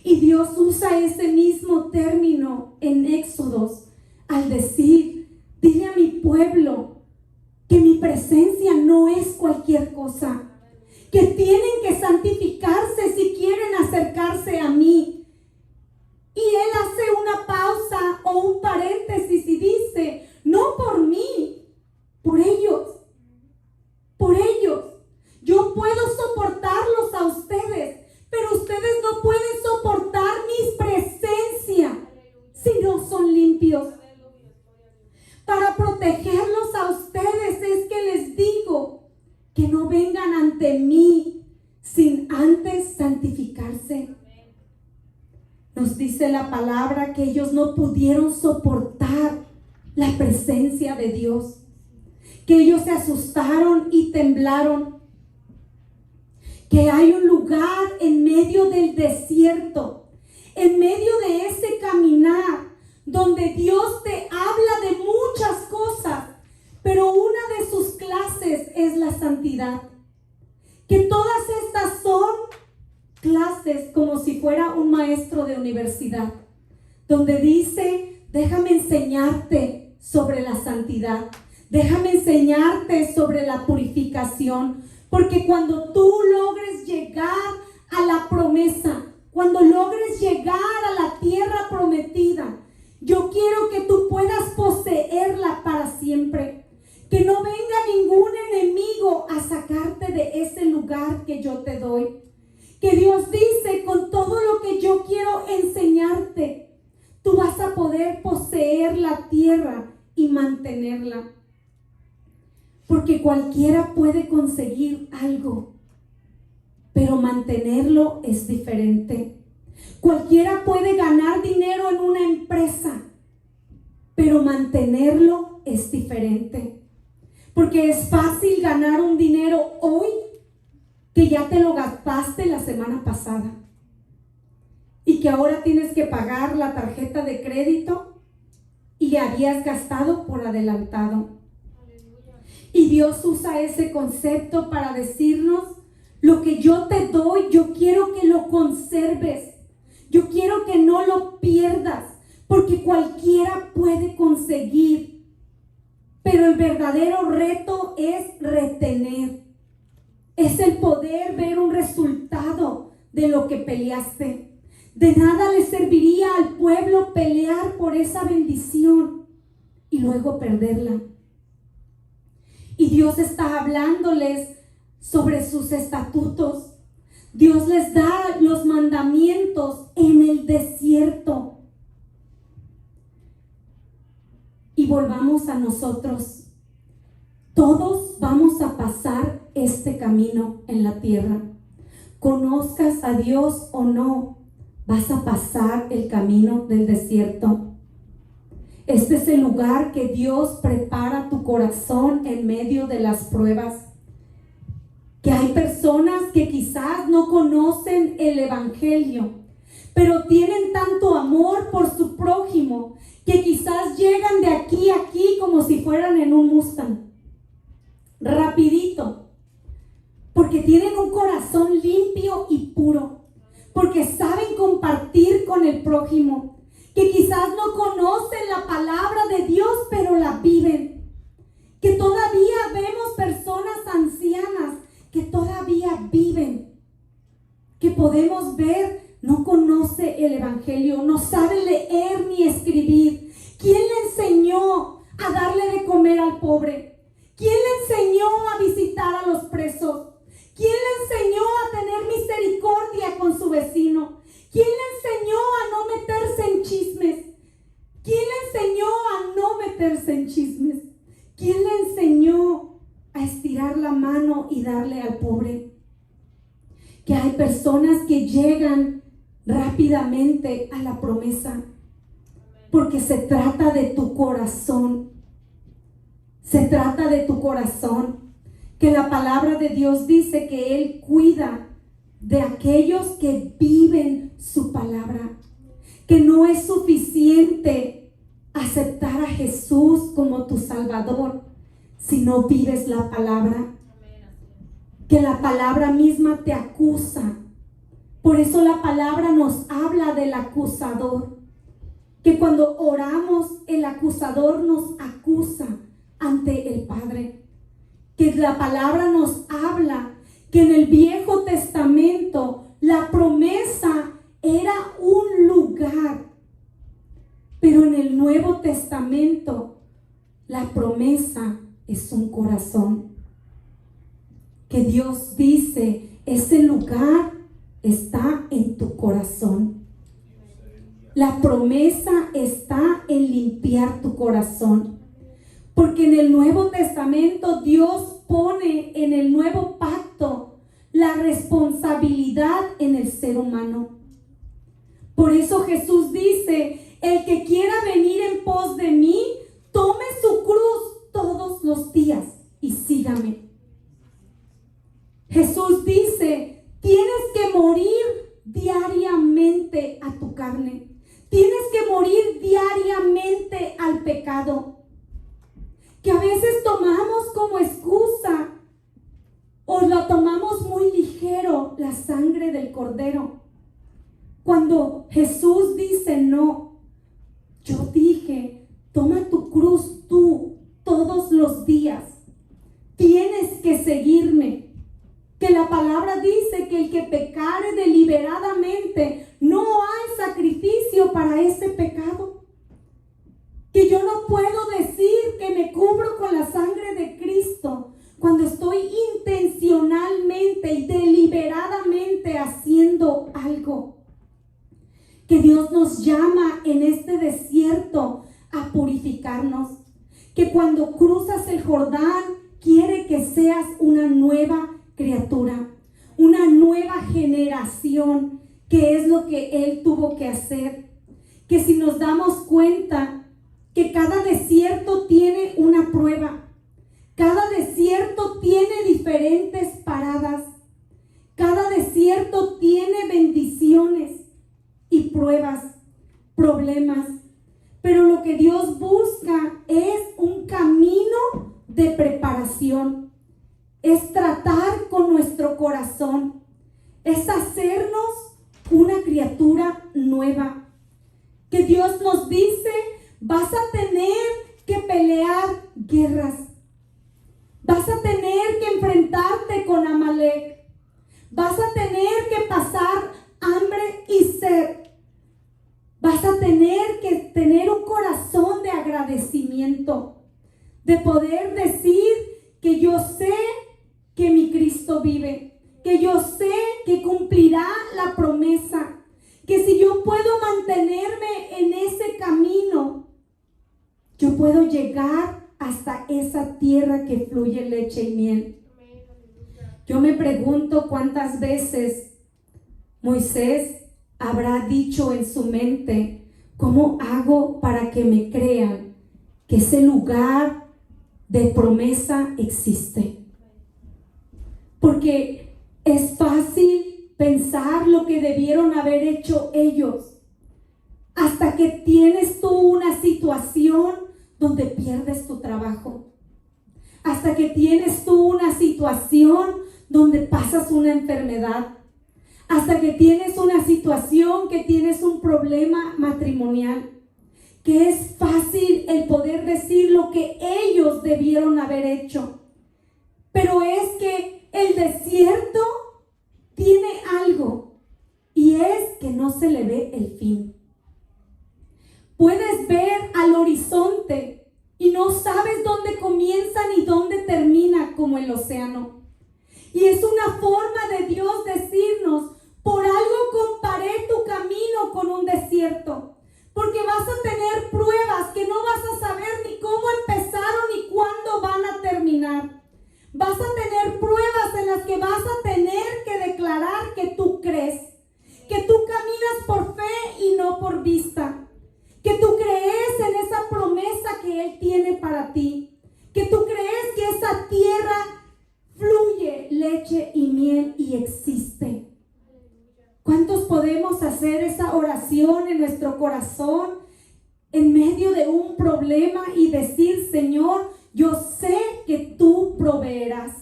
Speaker 1: Y Dios usa ese mismo término en Éxodos al decir: dile a mi pueblo que mi presencia no es cualquier cosa, que tienen que santificarse si quieren acercarse a mí. Y Él hace una pausa o un paréntesis y dice: no por mí, por ellos. Por ellos. Yo puedo soportarlos a ustedes, pero ustedes no pueden soportar mi presencia si no son limpios. para protegerlos a ustedes es que les digo que no vengan ante mí sin antes santificarse. Nos dice la palabra que ellos no pudieron soportar la presencia de Dios, que ellos se asustaron y temblaron, que hay un lugar en medio del desierto, en medio de ese caminar, donde Dios te habla de muchas cosas, pero una de sus clases es la santidad. Que todas estas son clases como si fuera un maestro de universidad, donde dice, déjame enseñarte sobre la santidad, déjame enseñarte sobre la purificación, porque cuando tú logres llegar a la promesa, cuando logres llegar a la tierra prometida, yo quiero que tú puedas poseerla para siempre. Que no venga ningún enemigo a sacarte de ese lugar que yo te doy. Que Dios dice, con todo lo que yo quiero enseñarte, tú vas a poder poseer la tierra y mantenerla. Porque cualquiera puede conseguir algo, pero mantenerlo es diferente. Cualquiera puede ganar dinero en una empresa, pero mantenerlo es diferente. Porque es fácil ganar un dinero hoy que ya te lo gastaste la semana pasada y que ahora tienes que pagar la tarjeta de crédito y habías gastado por adelantado. Y Dios usa ese concepto para decirnos, lo que yo te doy, yo quiero que lo conserves. Yo quiero que no lo pierdas, porque cualquiera puede conseguir. Pero el verdadero reto es retener. Es el poder ver un resultado de lo que peleaste. De nada le serviría al pueblo pelear por esa bendición y luego perderla. Y Dios está hablándoles sobre sus estatutos. Dios les da los mandamientos en el desierto. Y volvamos a nosotros. Todos vamos a pasar este camino en la tierra. Conozcas a Dios o no, vas a pasar el camino del desierto. Este es el lugar que Dios prepara tu corazón en medio de las pruebas. Que hay personas que quizás no conocen el evangelio, pero tienen tanto amor por su prójimo que quizás llegan de aquí a aquí como si fueran en un Mustang, rapidito, porque tienen un corazón limpio y puro, porque saben compartir con el prójimo, que quizás no conocen la palabra de Dios, pero la viven. Que todavía vemos personas ancianas que todavía viven, que podemos ver, no conoce el evangelio, no sabe leer ni escribir. ¿Quién le enseñó a darle de comer al pobre? ¿Quién le enseñó a visitar a los presos? ¿Quién le enseñó a tener misericordia con su vecino? ¿Quién le enseñó a no meterse en chismes? ¿Quién le enseñó a no meterse en chismes? ¿Quién le enseñó a estirar la mano y darle al pobre? Que hay personas que llegan rápidamente a la promesa porque se trata de tu corazón. Se trata de tu corazón. Que la palabra de Dios dice que Él cuida de aquellos que viven su palabra. Que no es suficiente aceptar a Jesús como tu Salvador si no vives la palabra. Que la palabra misma te acusa. Por eso la palabra nos habla del acusador. Que cuando oramos, el acusador nos acusa ante el Padre. Que la palabra nos habla que en el Viejo Testamento la promesa era un lugar, pero en el Nuevo Testamento la promesa es un corazón. Que Dios dice, ese lugar está en tu corazón. La promesa está en limpiar tu corazón. el Nuevo Testamento Dios pone en el nuevo pacto la responsabilidad en el ser humano. Por eso Jesús dice: el que quiera venir en pos de mí, tome su cruz todos los días y sígame. Jesús dice: tienes que morir diariamente a tu carne. Tienes que morir diariamente al pecado, que a veces tomamos como excusa o lo tomamos muy ligero, la sangre del Cordero. Cuando Jesús dice: no, yo dije, toma tu cruz tú todos los días. Tienes que seguirme. Que la palabra dice que el que pecare deliberadamente, no hay sacrificio para ese pecado. Que yo no puedo decir que me cubro con la sangre de Cristo cuando estoy intencionalmente y deliberadamente haciendo algo. Que Dios nos llama en este desierto a purificarnos. Que cuando cruzas el Jordán, quiere que seas una nueva criatura, una nueva generación, que es lo que Él tuvo que hacer. Que si nos damos cuenta que cada desierto tiene una prueba, cada desierto tiene diferentes paradas, cada desierto tiene bendiciones y pruebas, problemas, pero lo que Dios busca es un camino de preparación. Es tratar con nuestro corazón, es hacernos una criatura nueva. Que Dios nos dice: vas a tener que pelear guerras, vas a tener que enfrentarte con Amalek, vas a tener que pasar hambre y sed, vas a tener que tener un corazón de agradecimiento, de poder decir que yo sé que mi Cristo vive, que yo sé que cumplirá la promesa, que si yo puedo mantenerme en ese camino, yo puedo llegar hasta esa tierra que fluye leche y miel. Yo me pregunto cuántas veces Moisés habrá dicho en su mente: ¿cómo hago para que me crean que ese lugar de promesa existe? Porque es fácil pensar lo que debieron haber hecho ellos, hasta que tienes tú una situación donde pierdes tu trabajo, hasta que tienes tú una situación donde pasas una enfermedad, hasta que tienes una situación que tienes un problema matrimonial, que es fácil el poder decir lo que ellos debieron haber hecho. Pero es que el desierto tiene algo, y es que no se le ve el fin. Puedes ver al horizonte y no sabes dónde comienza ni dónde termina, como el océano. Y es una forma de Dios decirnos: por algo comparé tu camino con un desierto, porque vas a tener pruebas que no vas a saber ni cómo empezaron ni cuándo van a terminar. Vas a tener pruebas en las que vas a tener que declarar que tú crees, que tú caminas por fe y no por vista, que tú crees en esa promesa que Él tiene para ti, que tú crees que esa tierra fluye leche y miel y existe. ¿Cuántos podemos hacer esa oración en nuestro corazón en medio de un problema y decir: Señor, yo sé que tú proveerás,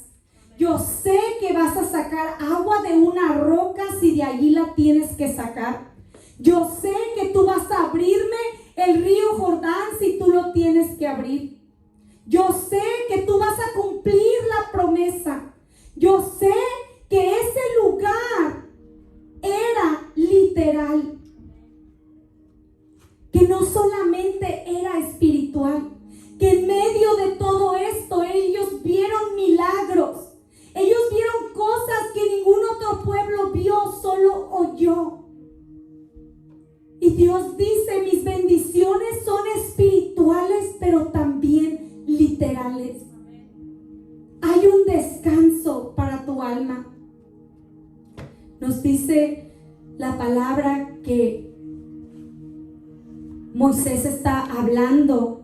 Speaker 1: yo sé que vas a sacar agua de una roca si de allí la tienes que sacar, yo sé que tú vas a abrirme el río Jordán si tú lo tienes que abrir, yo sé que tú vas a cumplir la promesa, yo sé que ese lugar era literal, que no solamente era espiritual, que en medio de todo esto ellos vieron milagros, ellos vieron cosas que ningún otro pueblo vio, solo oyó. Y Dios dice: mis bendiciones son espirituales, pero también literales. dice la palabra que Moisés está hablando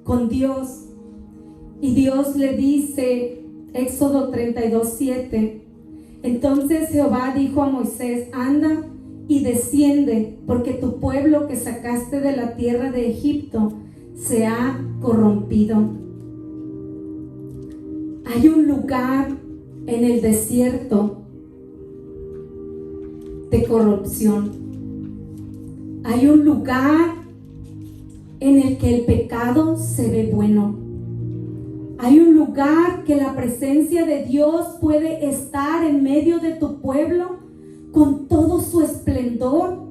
Speaker 1: con Dios y Dios le dice, Éxodo 32:7, entonces Jehová dijo a Moisés, anda y desciende, porque tu pueblo que sacaste de la tierra de Egipto se ha corrompido. Hay un lugar en el desierto de corrupción. Hay un lugar en el que el pecado se ve bueno. Hay un lugar que la presencia de Dios puede estar en medio de tu pueblo con todo su esplendor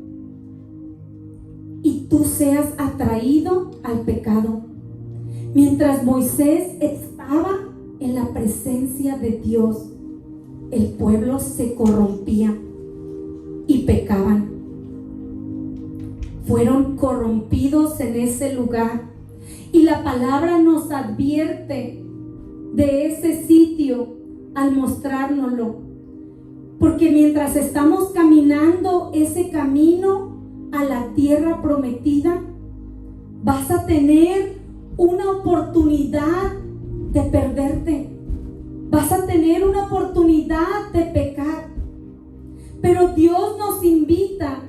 Speaker 1: y tú seas atraído al pecado. Mientras Moisés estaba en la presencia de Dios, el pueblo se corrompía y pecaban. Fueron corrompidos en ese lugar. Y la palabra nos advierte de ese sitio al mostrárnoslo. Porque mientras estamos caminando ese camino a la tierra prometida, vas a tener una oportunidad de perderte. Vas a tener una oportunidad de pecar. Pero Dios nos invita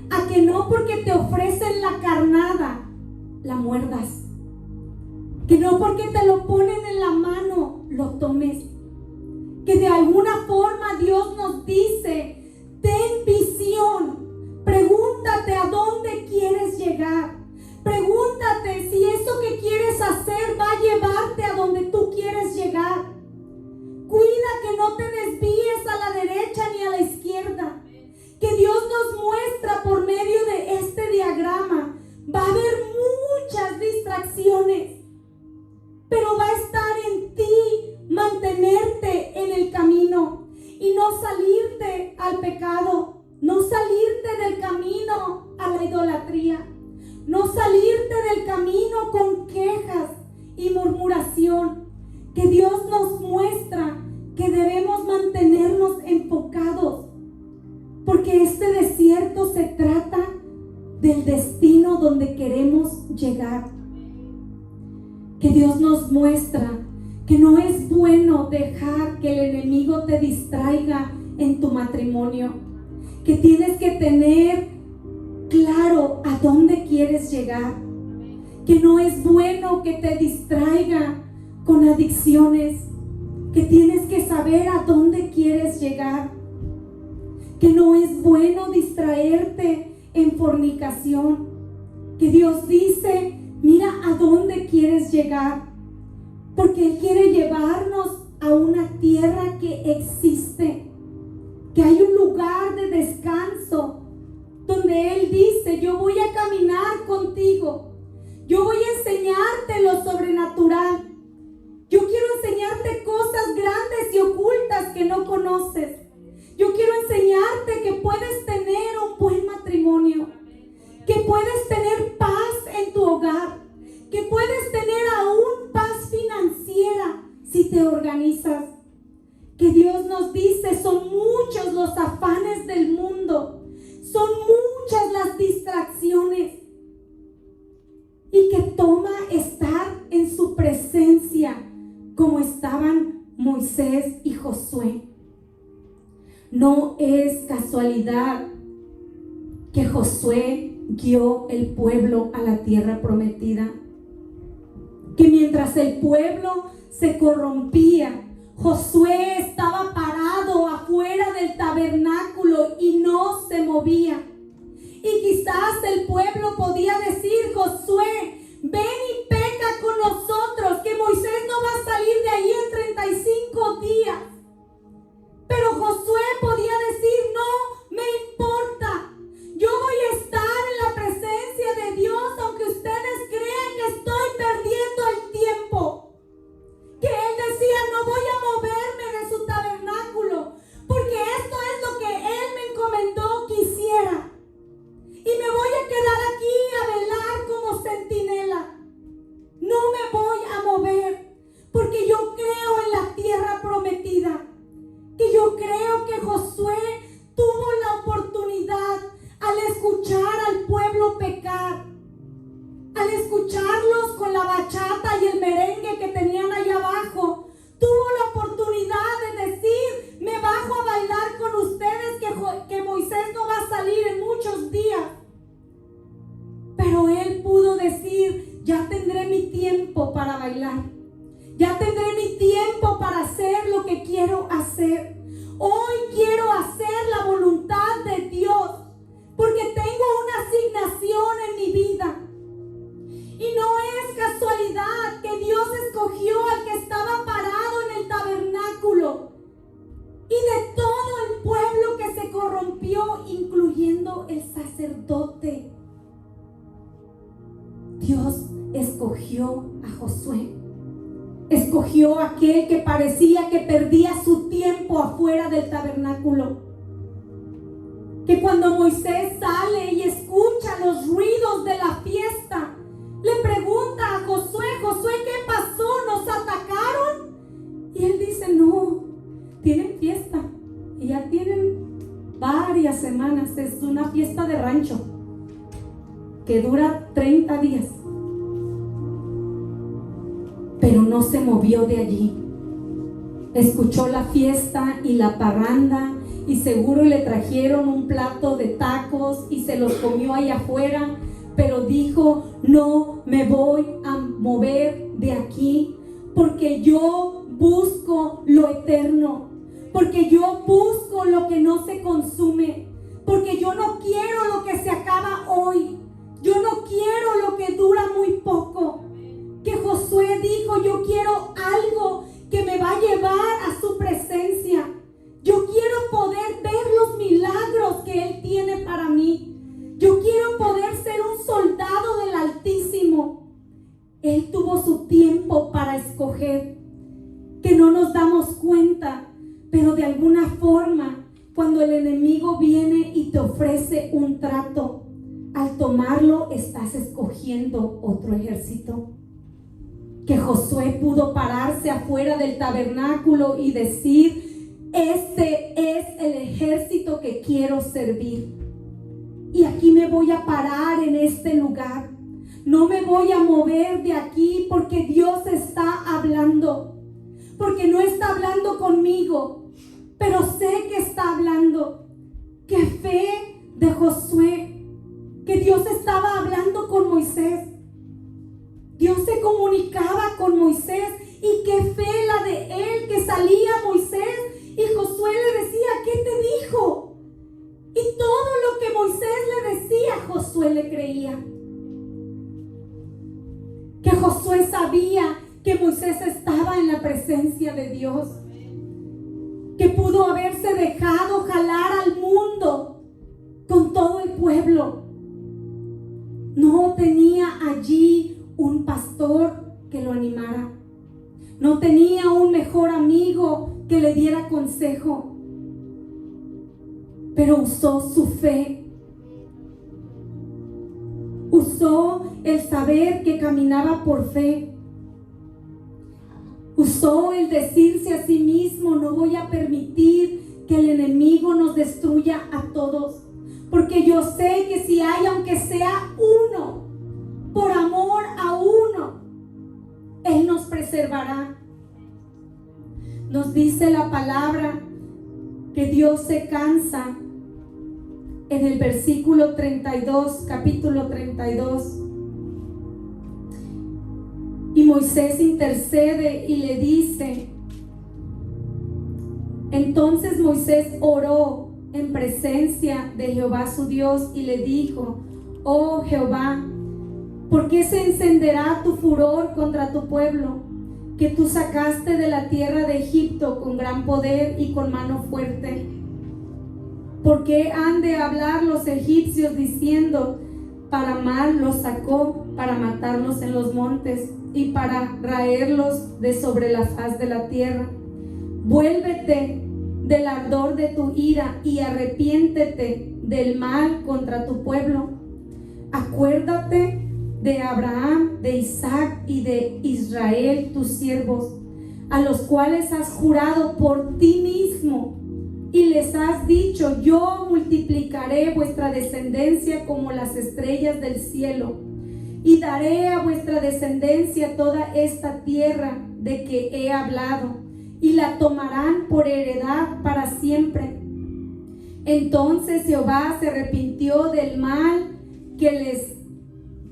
Speaker 1: a que no porque te ofrecen la carnada, la muerdas. Que no porque te lo ponen en la mano, lo tomes. Que de alguna forma Dios nos dice, ten visión. Pregúntate a dónde quieres llegar. Pregúntate si eso que quieres hacer va a llevarte a donde tú quieres llegar. Cuida que no te desvíes a la derecha ni a la izquierda. Que Dios nos muestra por medio de este diagrama. Va a haber muchas distracciones, pero va a estar en ti mantenerte en el camino y no salirte al pecado, no salirte del camino a la idolatría, no salirte del camino con quejas y murmuración. Que Dios nos muestra que debemos mantenernos enfocados, porque este desierto se trata del destino donde queremos llegar. Que Dios nos muestra que no es bueno dejar que el enemigo te distraiga en tu matrimonio, que tienes que tener claro a dónde quieres llegar, que no es bueno que te distraiga con adicciones, que tienes que saber a dónde quieres llegar, que no es bueno distraerte en fornicación, que Dios dice, mira a dónde quieres llegar, porque Él quiere llevarnos a una tierra que existe, que hay un lugar de descanso, donde Él dice, yo voy a caminar contigo, yo voy a enseñarte lo sobrenatural, yo quiero enseñarte cosas grandes y ocultas que no conoces, yo quiero enseñarte que puedes tener un buen matrimonio, que puedes tener paz en tu hogar, que puedes tener aún paz financiera si te organizas. Que Dios nos dice, son muchos los afanes del mundo, son muchas las distracciones, y que toma estar en su presencia como estaban Moisés y Josué. No es casualidad que Josué guió el pueblo a la tierra prometida, que mientras el pueblo se corrompía, Josué estaba parado afuera del tabernáculo y no se movía. Y quizás el pueblo podía decir, Josué, ven y peca con nosotros, que Moisés no va a salir de ahí en 35 días. Pero Josué podía decir, no me importa, yo voy a estar en la presencia de Dios, aunque ustedes crean que estoy perdiendo el tiempo. Que él decía, no voy a moverme de su tabernáculo, porque esto es lo que Él me encomendó que hiciera. Y me voy a quedar aquí a velar como centinela. bailar. Ya tendré mi tiempo para hacer lo que quiero hacer. Hoy quiero hacer la voluntad de Dios, porque tengo una asignación en mi vida. Y no es casualidad que Dios escogió al que estaba parado en el tabernáculo y de todo el pueblo que se corrompió, incluyendo el sacerdote. Dios escogió a Josué. Escogió a aquel que parecía que perdía su tiempo afuera del tabernáculo. Que cuando Moisés sale y escucha los ruidos de la fiesta, le pregunta a Josué: Josué, ¿qué pasó? ¿Nos atacaron? Y él dice: no, tienen fiesta. Y ya tienen varias semanas. Es una fiesta de rancho que dura 30 días. Pero no se movió de allí. Escuchó la fiesta y la parranda, y seguro le trajeron un plato de tacos y se los comió ahí afuera, pero dijo: no me voy a mover de aquí, porque yo busco lo eterno, porque yo busco lo que no se consume, porque yo no quiero lo que se acaba hoy, yo no quiero lo que dura muy poco. Que Josué dijo: yo quiero algo que me va a llevar a su presencia. Yo quiero poder ver los milagros que Él tiene para mí. Yo quiero poder ser un soldado del Altísimo. Él tuvo su tiempo para escoger, que no nos damos cuenta, pero de alguna forma, cuando el enemigo viene y te ofrece un trato, al tomarlo estás escogiendo otro ejército. Que Josué pudo pararse afuera del tabernáculo y decir: este es el ejército que quiero servir. Y aquí me voy a parar en este lugar. No me voy a mover de aquí, porque Dios está hablando. Porque no está hablando conmigo, pero sé que está hablando. Qué fe de Josué, que Dios estaba hablando con Moisés. Dios se comunicaba con Moisés, y qué fe la de él, que salía Moisés y Josué le decía: ¿qué te dijo? Y todo lo que Moisés le decía, Josué le creía. Que Josué sabía que Moisés estaba en la presencia de Dios, que pudo haberse dejado jalar al mundo con todo el pueblo. No tenía allí un pastor que lo animara. No tenía un mejor amigo que le diera consejo. Pero usó su fe. Usó el saber que caminaba por fe. Usó el decirse a sí mismo: no voy a permitir que el enemigo nos destruya a todos. Porque yo sé que si hay, aunque sea uno, por amor a uno, Él nos preservará. Nos dice la palabra que Dios se cansa en el versículo 32, capítulo 32. Y Moisés intercede y le dice: entonces Moisés oró en presencia de Jehová su Dios y le dijo: oh Jehová, ¿por qué se encenderá tu furor contra tu pueblo, que tú sacaste de la tierra de Egipto con gran poder y con mano fuerte? ¿Por qué han de hablar los egipcios diciendo: para mal los sacó, para matarlos en los montes y para raerlos de sobre la faz de la tierra? Vuélvete del ardor de tu ira y arrepiéntete del mal contra tu pueblo. Acuérdate de Abraham, de Isaac y de Israel, tus siervos, a los cuales has jurado por ti mismo y les has dicho: yo multiplicaré vuestra descendencia como las estrellas del cielo, y daré a vuestra descendencia toda esta tierra de que he hablado, y la tomarán por heredad para siempre. Entonces Jehová se arrepintió del mal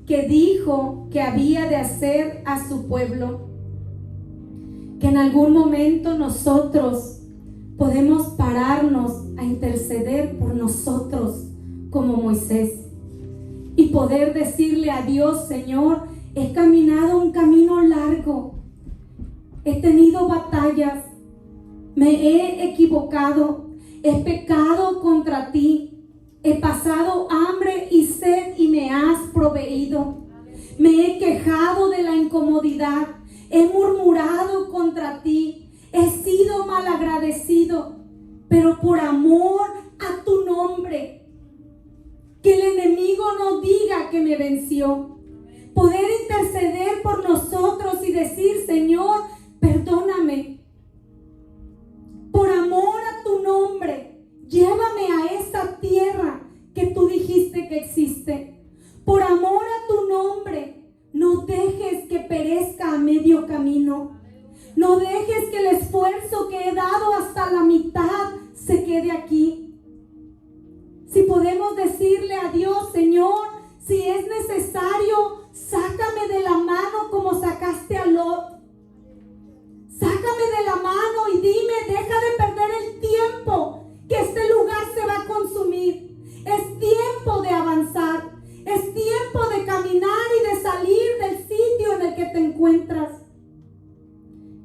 Speaker 1: que dijo que había de hacer a su pueblo, que en algún momento nosotros podemos pararnos a interceder por nosotros como Moisés y poder decirle a Dios: Señor, he caminado un camino largo, he tenido batallas, me he equivocado, he pecado contra ti, he pasado hambre y sed y me has proveído, me he quejado de la incomodidad, he murmurado contra ti, he sido malagradecido, pero por amor a tu nombre, que el enemigo no diga que me venció. Poder interceder por nosotros y decir: Señor, perdóname. Por amor a tu nombre, llévame a esa tierra que tú dijiste que existe. Por amor a tu nombre, no dejes que perezca a medio camino. No dejes que el esfuerzo que he dado hasta la mitad se quede aquí. Si podemos decirle a Dios: Señor, si es necesario, sácame de la mano como sacaste a Lot. Sácame de la mano y dime: deja de perder el tiempo, que este lugar se va a consumir. Es tiempo de avanzar. Es tiempo de caminar y de salir del sitio en el que te encuentras.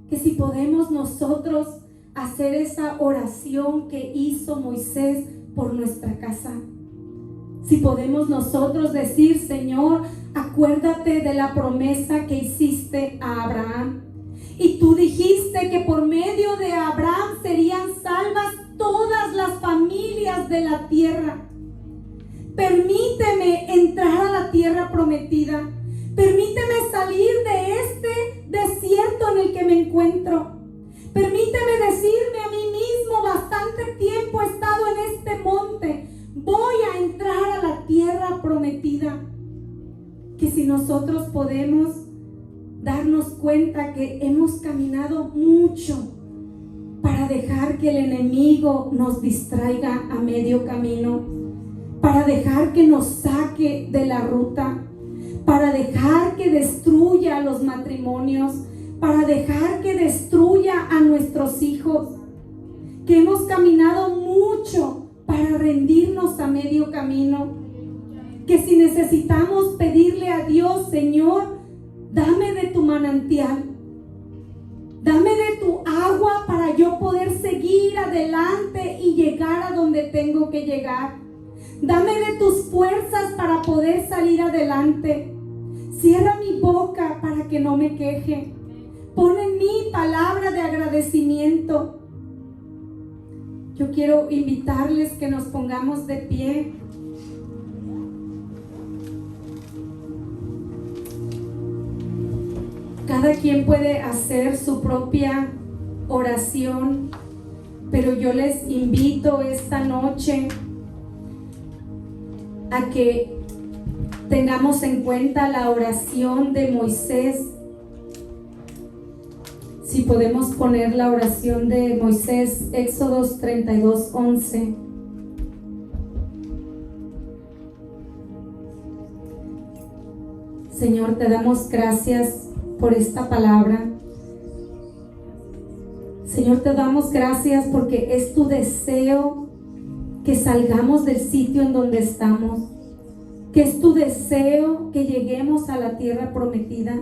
Speaker 1: Que si podemos nosotros hacer esa oración que hizo Moisés por nuestra casa. Si podemos nosotros decir: Señor, acuérdate de la promesa que hiciste a Abraham. Y tú dijiste que por medio de Abraham serían salvas todas las familias de la tierra. Permíteme entrar a la tierra prometida. Permíteme salir de este desierto en el que me encuentro. Permíteme decirme a mí mismo: bastante tiempo he estado en este monte. Voy a entrar a la tierra prometida. Que si nosotros podemos darnos cuenta que hemos caminado mucho para dejar que el enemigo nos distraiga a medio camino, para dejar que nos saque de la ruta, para dejar que destruya los matrimonios, para dejar que destruya a nuestros hijos, que hemos caminado mucho para rendirnos a medio camino, que si necesitamos pedirle a Dios: Señor, dame de tu manantial, dame de tu agua para yo poder seguir adelante y llegar a donde tengo que llegar. Dame de tus fuerzas para poder salir adelante. Cierra mi boca para que no me queje. Pon en mí palabra de agradecimiento. Yo quiero invitarles que nos pongamos de pie. Cada quien puede hacer su propia oración, pero yo les invito esta noche a que tengamos en cuenta la oración de Moisés. Si podemos poner la oración de Moisés, Éxodos 32:11. Señor, te damos gracias por esta palabra. Señor, te damos gracias porque es tu deseo que salgamos del sitio en donde estamos, que es tu deseo que lleguemos a la tierra prometida,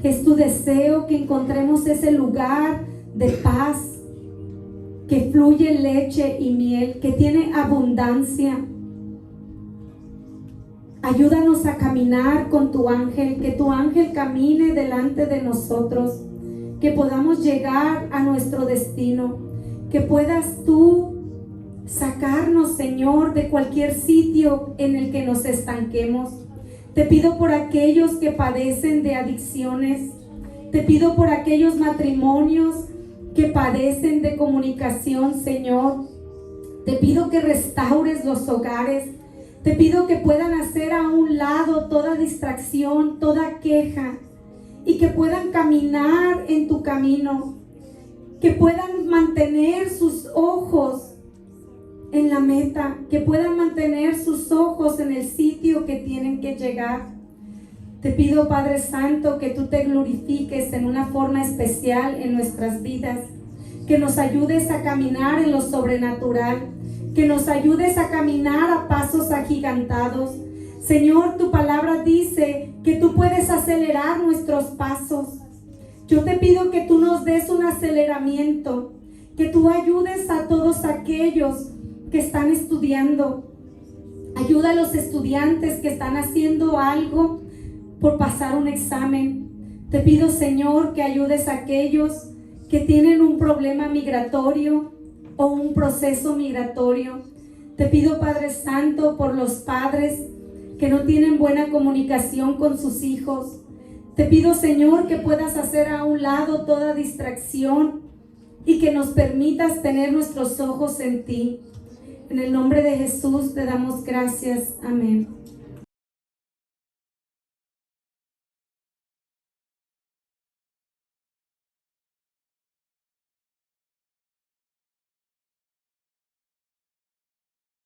Speaker 1: que es tu deseo que encontremos ese lugar de paz, que fluye leche y miel, que tiene abundancia. Ayúdanos a caminar con tu ángel, que tu ángel camine delante de nosotros, que podamos llegar a nuestro destino, que puedas tú sacarnos, Señor, de cualquier sitio en el que nos estanquemos. Te pido por aquellos que padecen de adicciones, te pido por aquellos matrimonios que padecen de comunicación, Señor. Te pido que restaures los hogares. Te pido que puedan hacer a un lado toda distracción, toda queja, y que puedan caminar en tu camino, que puedan mantener sus ojos en la meta, que puedan mantener sus ojos en el sitio que tienen que llegar. Te pido, Padre Santo, que tú te glorifiques en una forma especial en nuestras vidas, que nos ayudes a caminar en lo sobrenatural, que nos ayudes a caminar a pasos agigantados. Señor, tu palabra dice que tú puedes acelerar nuestros pasos. Yo te pido que tú nos des un aceleramiento, que tú ayudes a todos aquellos que están estudiando. Ayuda a los estudiantes que están haciendo algo por pasar un examen. Te pido, Señor, que ayudes a aquellos que tienen un problema migratorio o un proceso migratorio. Te pido, Padre Santo, por los padres que no tienen buena comunicación con sus hijos. Te pido, Señor, que puedas hacer a un lado toda distracción y que nos permitas tener nuestros ojos en ti. En el nombre de Jesús te damos gracias. Amén.